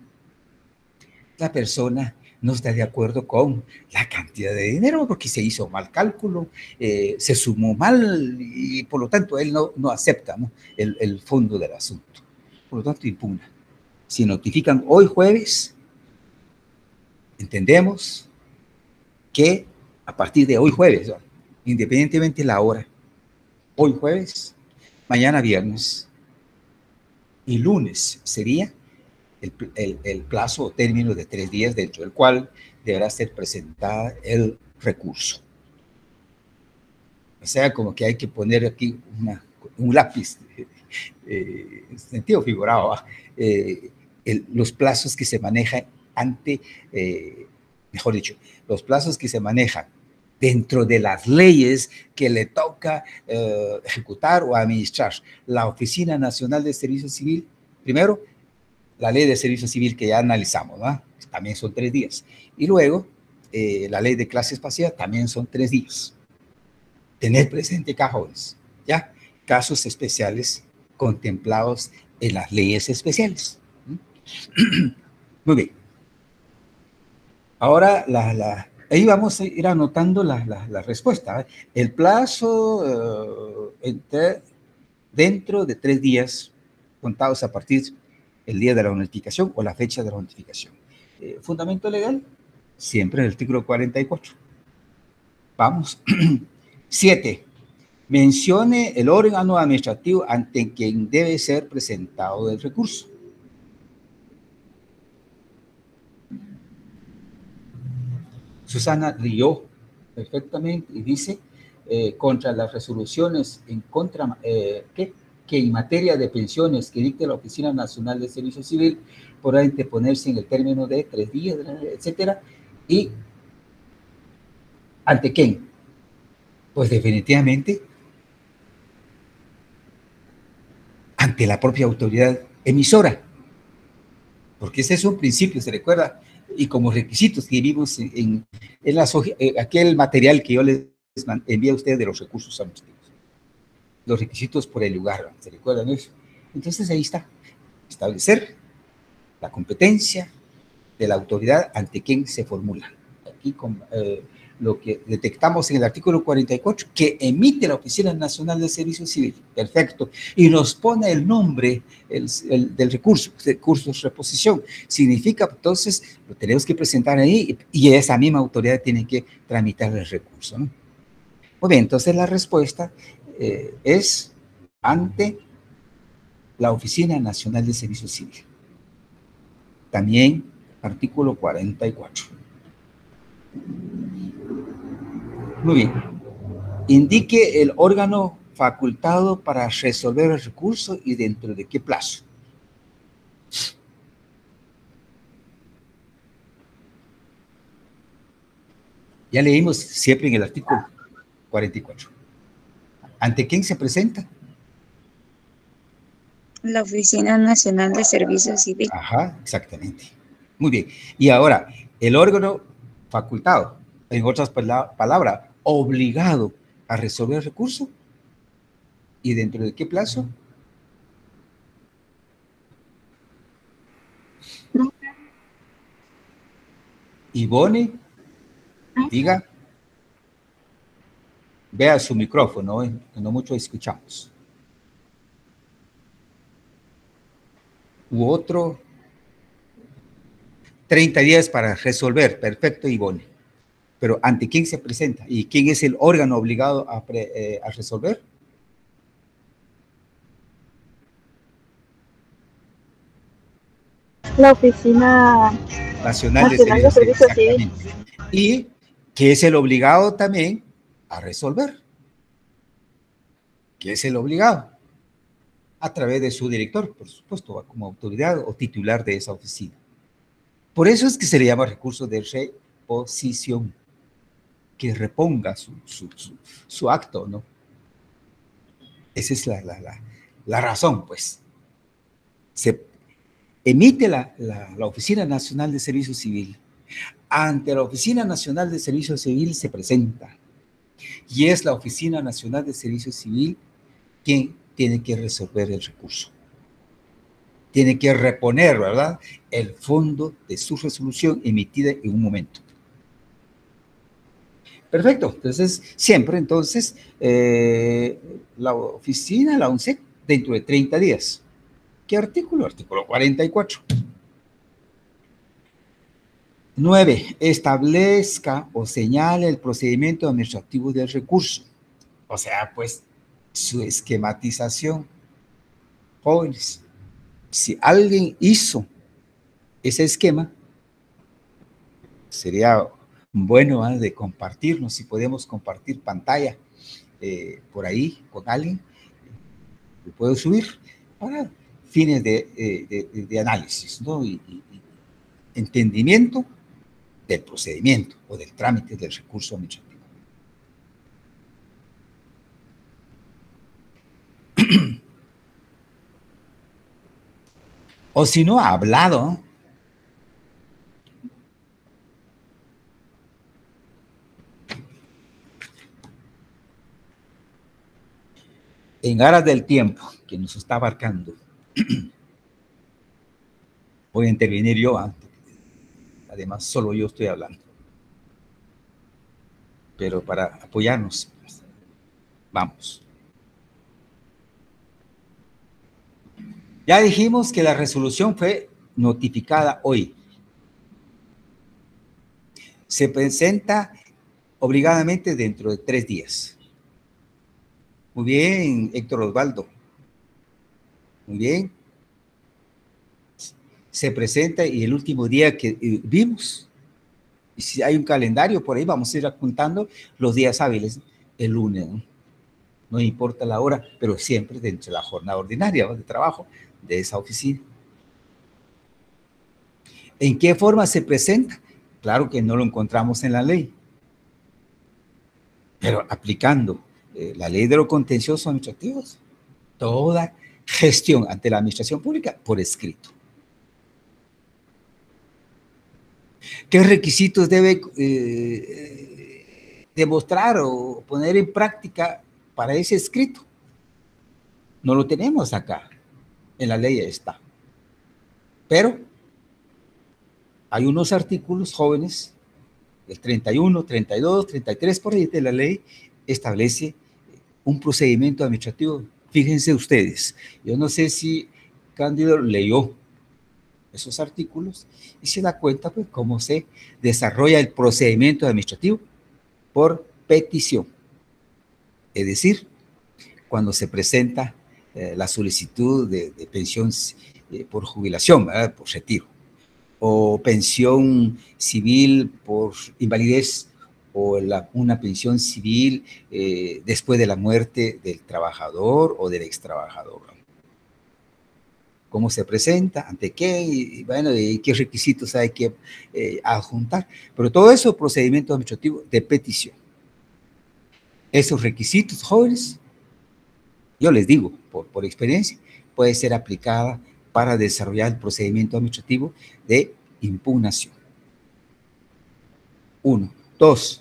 la persona no está de acuerdo con la cantidad de dinero porque se hizo mal cálculo, se sumó mal y por lo tanto él no acepta, ¿no?, el fondo del asunto. Por lo tanto, impugna. Si notifican hoy jueves, entendemos que a partir de hoy jueves, ¿no?, independientemente de la hora, hoy jueves, mañana viernes y lunes sería el plazo o término de 3 días dentro del cual deberá ser presentada el recurso. O sea, como que hay que poner aquí un lápiz, en sentido figurado, los plazos que se manejan mejor dicho, los plazos que se manejan dentro de las leyes que le toca ejecutar o administrar la Oficina Nacional de Servicio Civil. Primero, la ley de servicio civil que ya analizamos, ¿no? También son 3 días. Y luego, la ley de clase espacial también son 3 días. Tener presente, cajones, ¿ya? Casos especiales contemplados en las leyes especiales. Muy bien. Ahora, ahí vamos a ir anotando la respuesta. El plazo dentro de 3 días, contados a partir del día de la notificación o la fecha de la notificación. Fundamento legal, siempre el artículo 44. Vamos. 7. Mencione el órgano administrativo ante quien debe ser presentado el recurso. Susana leyó perfectamente y dice, contra las resoluciones en contra, que en materia de pensiones que dicte la Oficina Nacional de Servicio Civil podrá interponerse en el término de 3 días, etcétera. ¿Y ante quién? Pues definitivamente ante la propia autoridad emisora, porque ese es un principio, se recuerda, y como requisitos que vimos en aquel material que yo les envié a ustedes de los recursos administrativos. Los requisitos por el lugar, ¿se recuerdan eso? Entonces ahí está, establecer la competencia de la autoridad ante quien se formula. Aquí lo que detectamos en el artículo 44, que emite la Oficina Nacional de Servicio Civil, perfecto, y nos pone el nombre del recurso de reposición. Significa, entonces, lo tenemos que presentar ahí y esa misma autoridad tiene que tramitar el recurso, ¿no? Muy bien, entonces la respuesta es ante la Oficina Nacional de Servicio Civil. También artículo 44. Muy bien. Indique el órgano facultado para resolver el recurso y dentro de qué plazo. Ya leímos siempre en el artículo 44. ¿Ante quién se presenta? La Oficina Nacional de Servicio Civil. Ajá, exactamente. Muy bien. Y ahora, el órgano facultado, en otras palabras, obligado a resolver el recurso. ¿Y dentro de qué plazo? Ivone, diga. Vea su micrófono, que no mucho escuchamos. U otro. 30 días para resolver. Perfecto, Ivone. Pero ¿ante quién se presenta? ¿Y quién es el órgano obligado a resolver? La Oficina Nacional de Servicio Civil. Y que es el obligado también a resolver. ¿Qué es el obligado? A través de su director, por supuesto, como autoridad o titular de esa oficina. Por eso es que se le llama recurso de reposición, que reponga su acto, ¿no? Esa es la razón, pues. Se emite la Oficina Nacional de Servicio Civil. Ante la Oficina Nacional de Servicio Civil se presenta. Y es la Oficina Nacional de Servicio Civil quien tiene que resolver el recurso. Tiene que reponer, ¿verdad?, el fondo de su resolución emitida en un momento. Perfecto. Entonces, siempre, entonces, la oficina, la ONCEC, dentro de 30 días. ¿Qué artículo? Artículo 44. 9. Establezca o señale el procedimiento administrativo del recurso. O sea, pues, su esquematización. Jóvenes, si alguien hizo ese esquema, sería bueno de compartirnos, si podemos compartir pantalla por ahí con alguien, lo puedo subir para fines de análisis, ¿no? y entendimiento del procedimiento o del trámite del recurso administrativo. O si no, ha hablado. En aras del tiempo que nos está abarcando, voy a intervenir yo antes. Además, solo yo estoy hablando. Pero para apoyarnos, vamos. Ya dijimos que la resolución fue notificada hoy. Se presenta obligadamente dentro de 3 días. Muy bien, Héctor Osvaldo. Muy bien. Se presenta y el último día que vimos, y si hay un calendario por ahí, vamos a ir apuntando los días hábiles, el lunes, ¿no? No importa la hora, pero siempre dentro de la jornada ordinaria, ¿no?, de trabajo de esa oficina. ¿En qué forma se presenta? Claro que no lo encontramos en la ley, pero aplicando la ley de los contenciosos administrativos, toda gestión ante la administración pública por escrito. ¿Qué requisitos debe demostrar o poner en práctica para ese escrito? No lo tenemos acá, en la ley está. Pero hay unos artículos jóvenes, el 31, 32, 33, por ahí de la ley, establece un procedimiento administrativo. Fíjense ustedes, yo no sé si Cándido leyó esos artículos y se da cuenta, pues, cómo se desarrolla el procedimiento administrativo por petición. Es decir, cuando se presenta la solicitud de pensión por jubilación, ¿verdad?, por retiro, o pensión civil por invalidez, o una pensión civil después de la muerte del trabajador o del extrabajador. ¿Cómo se presenta? ¿Ante qué? Y bueno, ¿y qué requisitos hay que adjuntar? Pero todo eso, procedimiento administrativo de petición. Esos requisitos, jóvenes, yo les digo, por experiencia, puede ser aplicada para desarrollar el procedimiento administrativo de impugnación. 1. 2.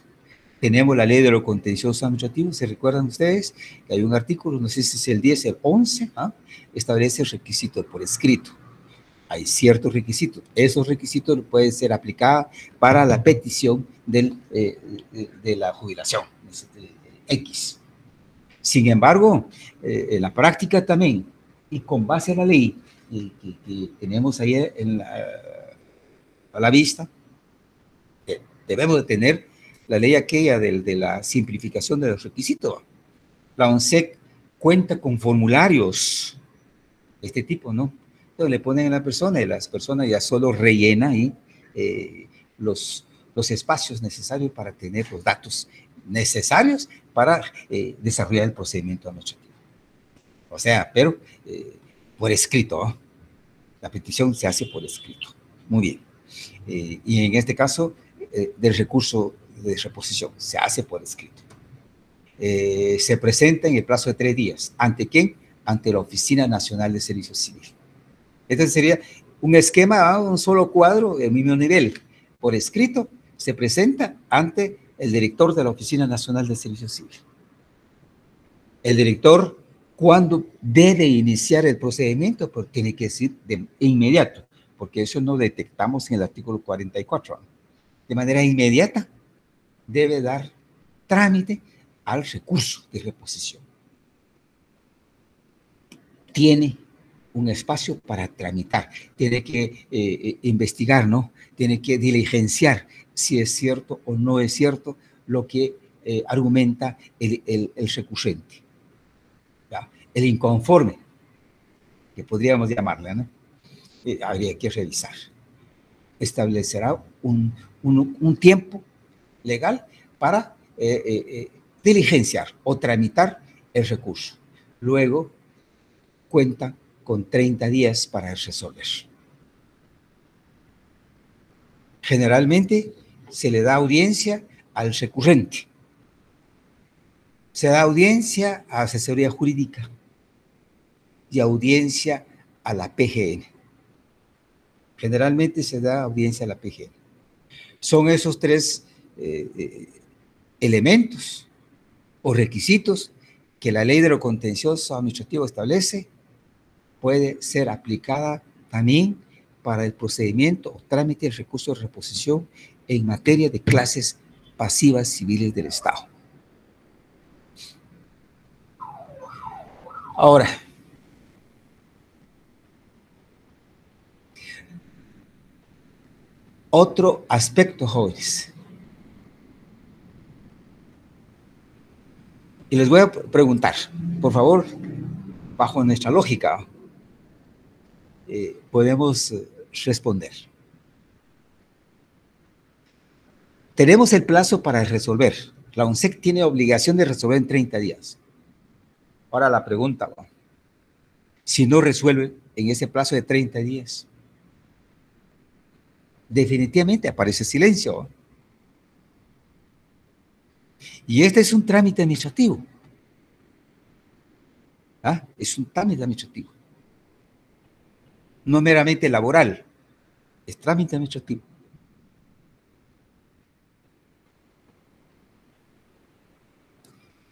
Tenemos la ley de los contenciosos administrativos. ¿Se recuerdan ustedes que hay un artículo, no sé si es el 10, el 11, establece requisitos por escrito? Hay ciertos requisitos. Esos requisitos pueden ser aplicados para la petición de la jubilación, X. Sin embargo, en la práctica también, y con base a la ley que tenemos ahí a la vista, debemos de tener la ley aquella de la simplificación de los requisitos. La ONSEC cuenta con formularios de este tipo, ¿no? Entonces le ponen a la persona y las personas ya solo rellenan ahí los espacios necesarios para tener los datos necesarios para desarrollar el procedimiento administrativo. O sea, pero por escrito, ¿no? La petición se hace por escrito. Muy bien. Y en este caso, del recurso de reposición, se hace por escrito. Se presenta en el plazo de 3 días. ¿Ante quién? Ante la Oficina Nacional de Servicio Civil. Este sería un esquema, un solo cuadro del mismo nivel. Por escrito, se presenta ante el director de la Oficina Nacional de Servicio Civil. El director, ¿cuándo debe iniciar el procedimiento? Pues tiene que decir de inmediato, porque eso no detectamos en el artículo 44. De manera inmediata, debe dar trámite al recurso de reposición. Tiene un espacio para tramitar, tiene que investigar, ¿no? Tiene que diligenciar si es cierto o no es cierto lo que argumenta el recurrente, ¿ya? El inconforme, que podríamos llamarle, ¿no? Habría que revisar. Establecerá un tiempo legal para diligenciar o tramitar el recurso. Luego cuenta con 30 días para resolver. Generalmente se le da audiencia al recurrente, se da audiencia a asesoría jurídica y audiencia a la PGN. Generalmente se da audiencia a la PGR. Son esos tres elementos o requisitos que la ley de lo contencioso administrativo establece, puede ser aplicada también para el procedimiento o trámite del recurso de reposición en materia de clases pasivas civiles del Estado. Ahora, otro aspecto, jóvenes. Y les voy a preguntar, por favor, bajo nuestra lógica, podemos responder. Tenemos el plazo para resolver. La ONSEC tiene obligación de resolver en 30 días. Ahora la pregunta, si no resuelve en ese plazo de 30 días, definitivamente aparece silencio. Y este es un trámite administrativo. ¿Ah? Es un trámite administrativo. No meramente laboral, es trámite administrativo.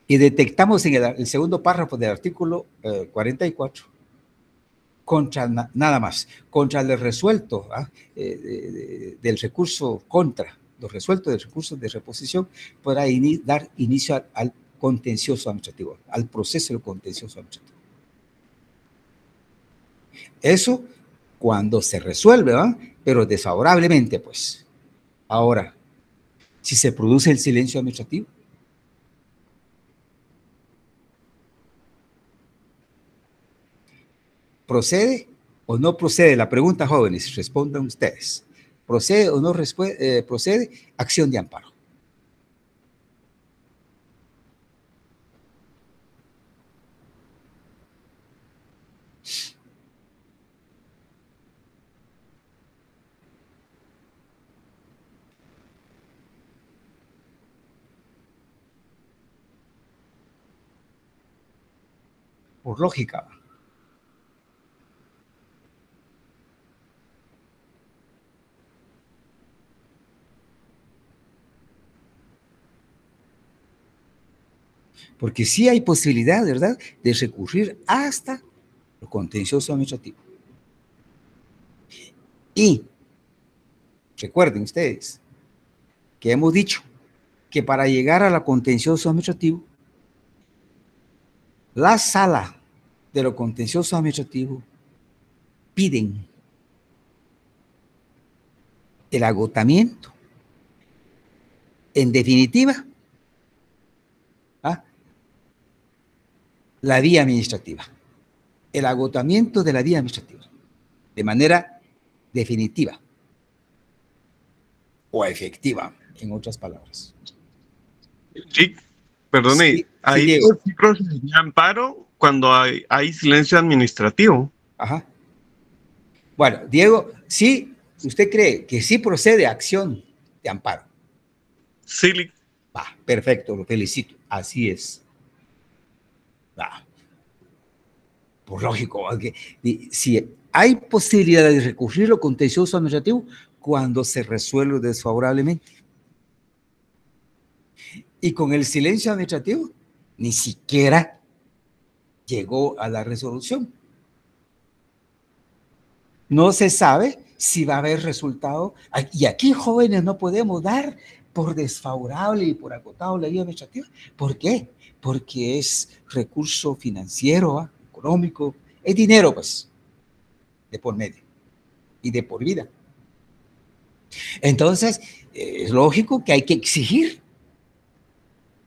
Y detectamos en el segundo párrafo del artículo 44, nada más, contra el resuelto del recurso contra los resueltos del recurso de reposición, podrá dar inicio al contencioso administrativo, al proceso del contencioso administrativo. Eso cuando se resuelve, pero desfavorablemente, pues. Ahora, si se produce el silencio administrativo, ¿procede o no procede? La pregunta, jóvenes, respondan ustedes. ¿Procede o no procede? Acción de amparo. Por lógica. Porque sí hay posibilidad, ¿verdad?, de recurrir hasta lo contencioso administrativo. Y recuerden ustedes que hemos dicho que para llegar a lo contencioso administrativo, la sala de lo contencioso administrativo piden el agotamiento, en definitiva, la vía administrativa, el agotamiento de la vía administrativa, de manera definitiva o efectiva, en otras palabras. Sí, perdone, sí, hay procesos de amparo cuando hay silencio administrativo. Ajá. Bueno, Diego, sí, ¿usted cree que sí procede acción de amparo? Sí. Va, perfecto, lo felicito, así es. Por lógico, que si hay posibilidad de recurrir lo contencioso administrativo cuando se resuelve desfavorablemente. Y con el silencio administrativo, ni siquiera llegó a la resolución. No se sabe si va a haber resultado. Y aquí, jóvenes, no podemos dar por desfavorable y por agotado la vía administrativa. ¿Por qué? Porque es recurso financiero, económico, es dinero, pues, de por medio y de por vida. Entonces, es lógico que hay que exigir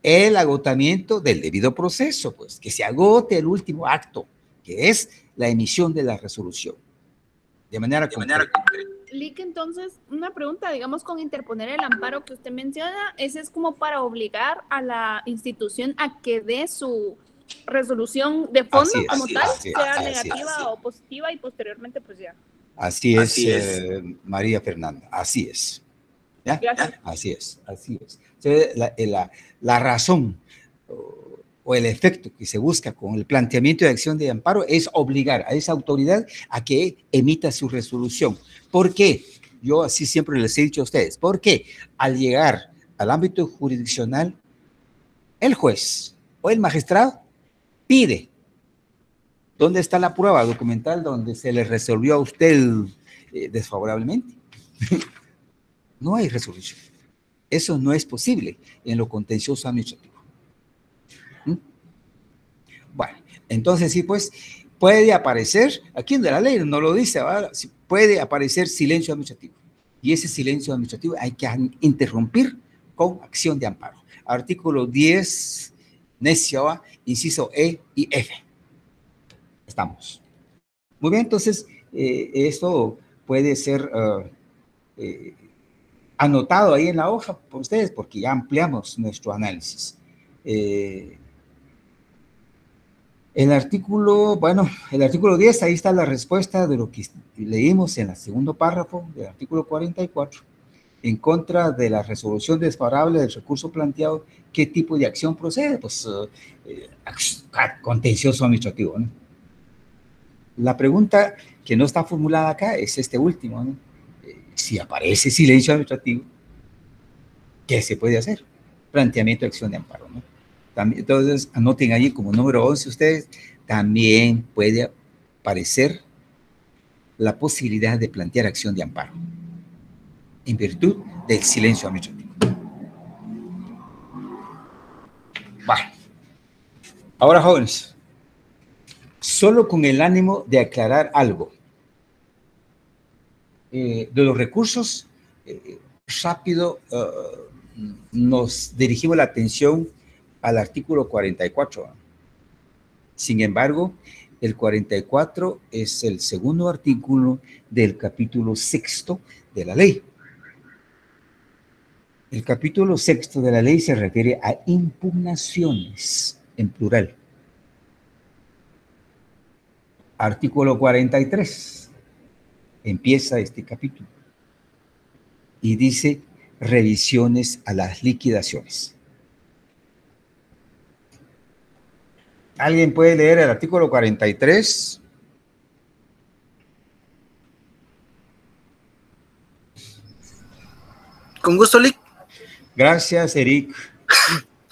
el agotamiento del debido proceso, pues, que se agote el último acto, que es la emisión de la resolución. De manera concreta. Lic, entonces, una pregunta, digamos, con interponer el amparo que usted menciona, ese es como para obligar a la institución a que dé su resolución de fondo como tal, sea negativa o positiva, y posteriormente, pues ya. Así es. María Fernanda, así es. ¿Ya? Así es. La razón o el efecto que se busca con el planteamiento de acción de amparo es obligar a esa autoridad a que emita su resolución. ¿Por qué? Yo así siempre les he dicho a ustedes. Porque al llegar al ámbito jurisdiccional, el juez o el magistrado pide. ¿Dónde está la prueba documental donde se le resolvió a usted desfavorablemente? No hay resolución. Eso no es posible en lo contencioso administrativo. Bueno, entonces sí, pues, puede aparecer, aquí en la ley no lo dice, ¿verdad? Puede aparecer silencio administrativo. Y ese silencio administrativo hay que interrumpir con acción de amparo. Artículo 10, necio A, inciso E y F. Estamos. Muy bien, entonces, esto puede ser anotado ahí en la hoja por ustedes, porque ya ampliamos nuestro análisis. El artículo 10, ahí está la respuesta de lo que leímos en el segundo párrafo del artículo 44. En contra de la resolución desfavorable del recurso planteado, ¿qué tipo de acción procede? Pues contencioso administrativo, ¿no? La pregunta que no está formulada acá es este último, ¿no? Si aparece silencio administrativo, ¿qué se puede hacer? Planteamiento de acción de amparo, ¿no? También, entonces, anoten allí como número 11 ustedes, también puede aparecer la posibilidad de plantear acción de amparo en virtud del silencio administrativo. Bueno, ahora jóvenes, solo con el ánimo de aclarar algo de los recursos, rápido nos dirigimos la atención al artículo 44. Sin embargo, el 44 es el segundo artículo del capítulo 6 de la ley. El capítulo 6 de la ley se refiere a impugnaciones en plural. Artículo 43. Empieza este capítulo y dice revisiones a las liquidaciones. ¿Alguien puede leer el artículo 43? Con gusto, Lic. Gracias, Eric.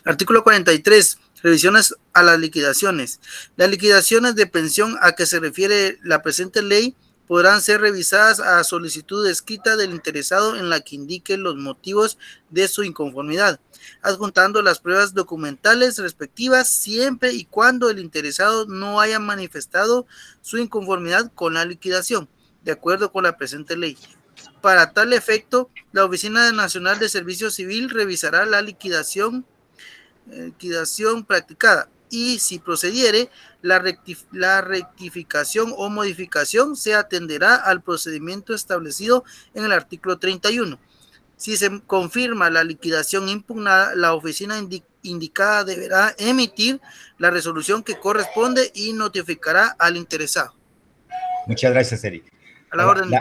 Artículo 43. Revisiones a las liquidaciones. Las liquidaciones de pensión a que se refiere la presente ley podrán ser revisadas a solicitud escrita del interesado en la que indique los motivos de su inconformidad, adjuntando las pruebas documentales respectivas siempre y cuando el interesado no haya manifestado su inconformidad con la liquidación, de acuerdo con la presente ley. Para tal efecto, la Oficina Nacional de Servicio Civil revisará la liquidación practicada y, si procediere, la rectificación o modificación se atenderá al procedimiento establecido en el artículo 31. Si se confirma la liquidación impugnada, la oficina indicada deberá emitir la resolución que corresponde y notificará al interesado. Muchas gracias, Eric. A la orden.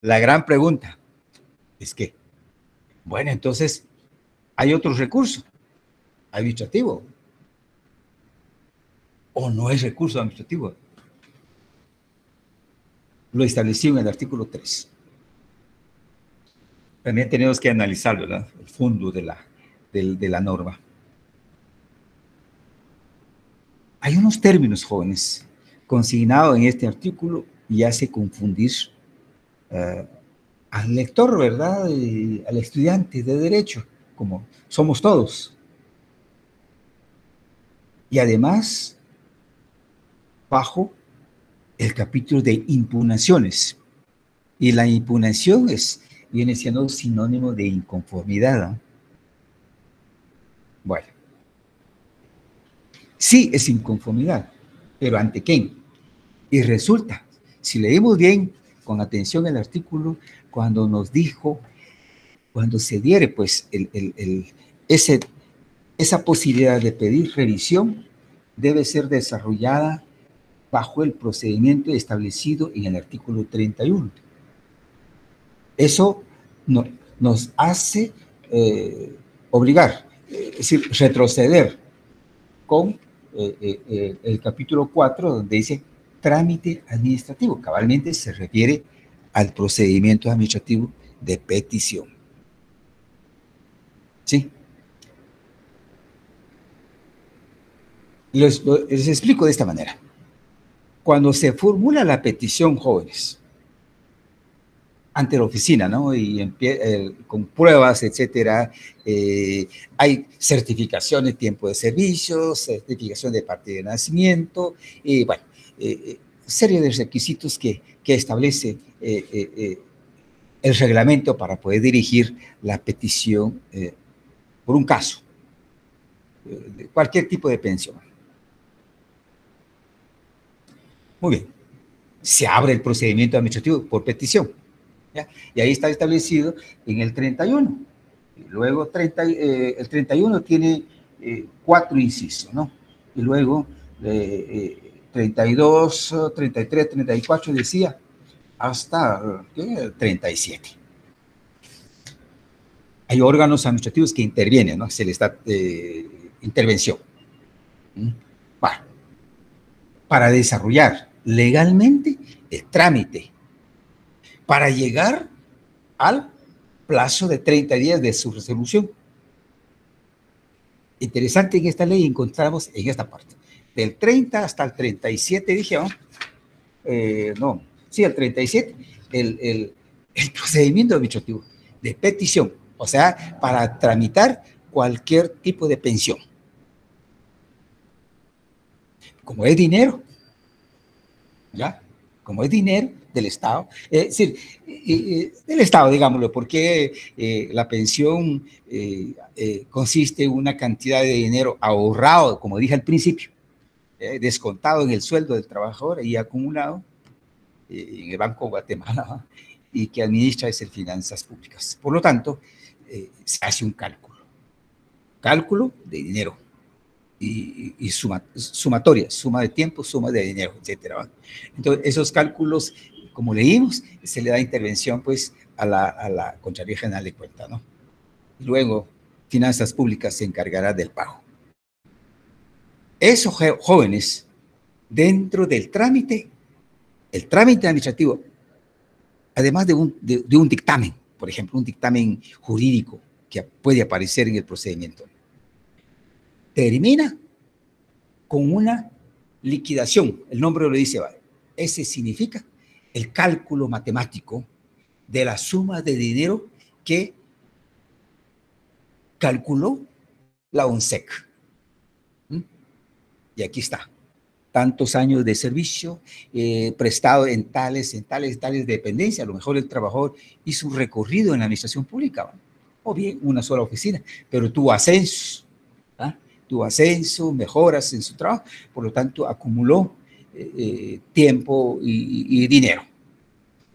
La gran pregunta es que, bueno, entonces, ¿hay otro recurso administrativo? ¿O no es recurso administrativo? Lo establecido en el artículo 3. También tenemos que analizar, ¿verdad?, el fondo de la norma. Hay unos términos, jóvenes, consignados en este artículo y hace confundir al lector, ¿verdad?, al estudiante de derecho, como somos todos. Y además, bajo el capítulo de impugnaciones. Y la impugnación viene siendo sinónimo de inconformidad, ¿no? Bueno, sí es inconformidad, pero ¿ante quién? Y resulta, si leímos bien con atención el artículo, cuando nos dijo, cuando se diere pues esa posibilidad de pedir revisión, debe ser desarrollada bajo el procedimiento establecido en el artículo 31. Eso nos hace obligar, es decir, retroceder con el capítulo 4, donde dice trámite administrativo. Cabalmente se refiere al procedimiento administrativo de petición. ¿Sí? Les explico de esta manera. Cuando se formula la petición, jóvenes, ante la oficina, ¿no? Y con pruebas, etcétera, hay certificación de tiempo de servicio, certificación de partida de nacimiento, y bueno, serie de requisitos que establece el reglamento para poder dirigir la petición por un caso, de cualquier tipo de pensión. Muy bien, se abre el procedimiento administrativo por petición, ¿ya? Y ahí está establecido en el 31. Y luego el 31 tiene 4 incisos, ¿no? Y luego 32, 33, 34 decía hasta 37. Hay órganos administrativos que intervienen, ¿no? Se les da intervención. Bueno, para desarrollar legalmente el trámite, para llegar al plazo de 30 días de su resolución. Interesante, en esta ley encontramos en esta parte, del 30 hasta el 37, dije, ¿no? Sí, el 37, el procedimiento administrativo de petición, o sea, para tramitar cualquier tipo de pensión. Como es dinero, ¿ya? Como es dinero del Estado, es decir, del Estado, digámoslo, porque la pensión consiste en una cantidad de dinero ahorrado, como dije al principio, descontado en el sueldo del trabajador y acumulado en el Banco de Guatemala, y que administra es el Finanzas Públicas. Por lo tanto, se hace un cálculo de dinero, y sumatoria, suma de tiempo, suma de dinero, etcétera. Entonces, esos cálculos, como leímos, se le da intervención, pues, a la Contraloría General de Cuentas, ¿no? Y luego, Finanzas Públicas se encargará del pago. Esos jóvenes, dentro del trámite, el trámite administrativo, además de un dictamen, por ejemplo, un dictamen jurídico que puede aparecer en el procedimiento, termina con una liquidación. El nombre lo dice, ¿vale? Ese significa el cálculo matemático de la suma de dinero que calculó la ONSEC. Y aquí está. Tantos años de servicio prestado en tales dependencias. A lo mejor el trabajador hizo un recorrido en la administración pública, ¿vale? O bien una sola oficina, pero tuvo ascensos, tuvo ascenso, mejoras en su trabajo, por lo tanto acumuló tiempo y dinero.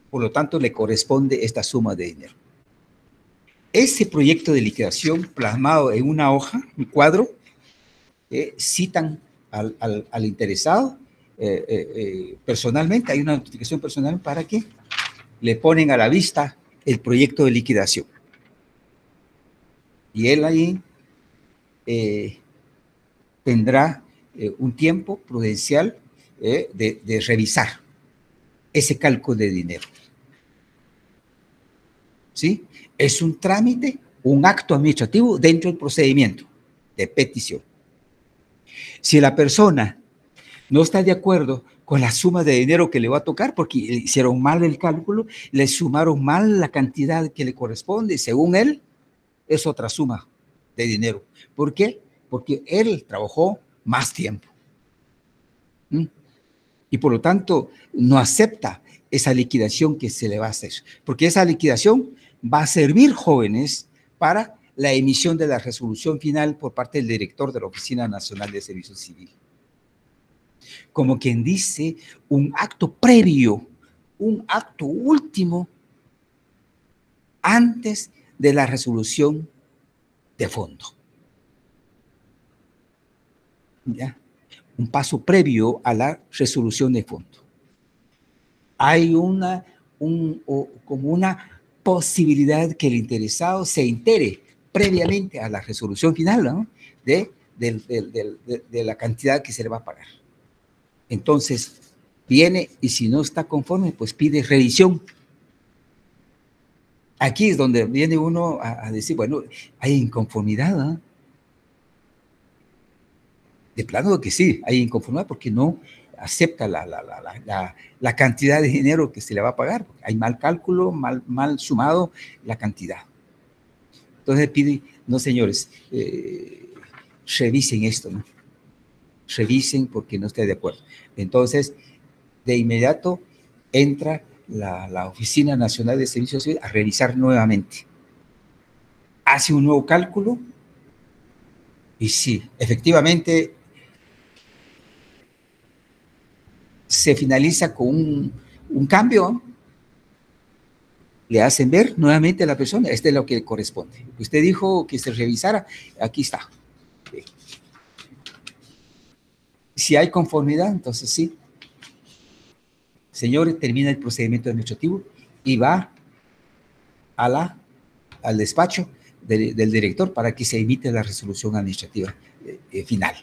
Por lo tanto, le corresponde esta suma de dinero. Ese proyecto de liquidación plasmado en una hoja, un cuadro, citan al interesado personalmente, hay una notificación personal para que le ponen a la vista el proyecto de liquidación. Y él ahí tendrá un tiempo prudencial de revisar ese cálculo de dinero. ¿Sí? Es un trámite, un acto administrativo dentro del procedimiento de petición. Si la persona no está de acuerdo con la suma de dinero que le va a tocar, porque hicieron mal el cálculo, le sumaron mal la cantidad que le corresponde, según él, es otra suma de dinero. ¿Por qué? Porque él trabajó más tiempo. Y por lo tanto, no acepta esa liquidación que se le va a hacer, porque esa liquidación va a servir, jóvenes, para la emisión de la resolución final por parte del director de la Oficina Nacional de Servicio Civil. Como quien dice, un acto previo, un acto último, antes de la resolución de fondo. ¿Ya? Un paso previo a la resolución de fondo. Hay como una posibilidad que el interesado se entere previamente a la resolución final, ¿no?, de de la cantidad que se le va a pagar. Entonces, viene y si no está conforme, pues pide revisión. Aquí es donde viene uno a decir, bueno, hay inconformidad, ¿eh? De plano que sí, hay inconformidad porque no acepta la cantidad de dinero que se le va a pagar. Hay mal cálculo, mal sumado la cantidad. Entonces pide, no señores, revisen esto, ¿no? Revisen porque no estoy de acuerdo. Entonces, de inmediato entra la Oficina Nacional de Servicios Civiles a revisar nuevamente. Hace un nuevo cálculo y sí, efectivamente se finaliza con un cambio. Le hacen ver nuevamente a la persona, este es lo que corresponde. Usted dijo que se revisara, aquí está. Si hay conformidad, entonces sí. Señores, termina el procedimiento administrativo y va al despacho del director para que se emite la resolución administrativa final.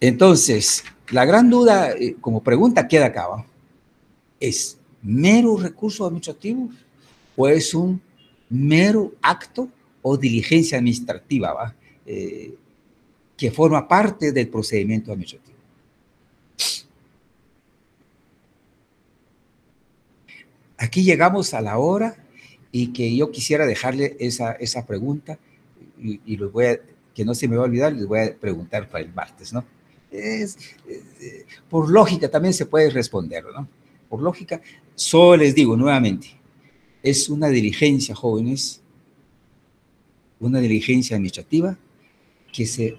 Entonces, la gran duda, como pregunta queda acá, ¿no? ¿Es mero recurso administrativo o es un mero acto o diligencia administrativa, ¿va? Que forma parte del procedimiento administrativo? Aquí llegamos a la hora y que yo quisiera dejarle esa pregunta y los voy a, que no se me va a olvidar, les voy a preguntar para el martes, ¿no? Por lógica también se puede responder, ¿no? Por lógica, solo les digo nuevamente, es una diligencia, jóvenes, una diligencia administrativa que se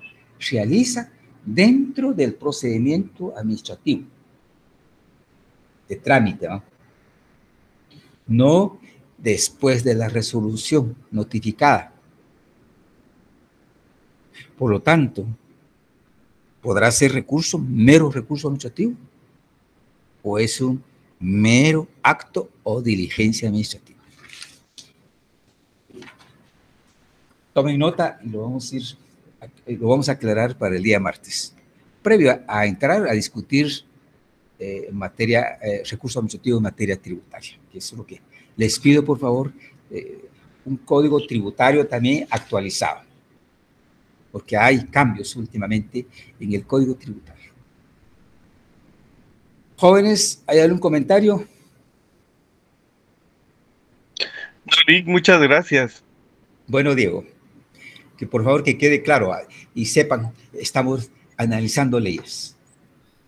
realiza dentro del procedimiento administrativo de trámite, ¿no? No después de la resolución notificada. Por lo tanto, ¿podrá ser recurso, mero recurso administrativo? ¿O es un mero acto o diligencia administrativa? Tomen nota y lo vamos a aclarar para el día martes. Previo a entrar a discutir materia, recurso administrativo en materia tributaria, que es lo que les pido, por favor, un código tributario también actualizado, porque hay cambios últimamente en el código tributario. Jóvenes, ¿hay algún comentario? Rick, muchas gracias. Bueno, Diego, que por favor que quede claro y sepan, estamos analizando leyes,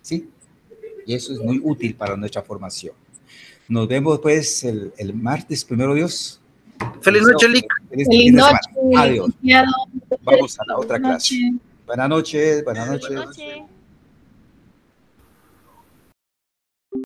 ¿sí? Y eso es muy útil para nuestra formación. Nos vemos pues el martes, primero Dios. Feliz noche, Lick. Feliz noche. Adiós. Vamos a la otra clase. Buenas noches. Buenas noches.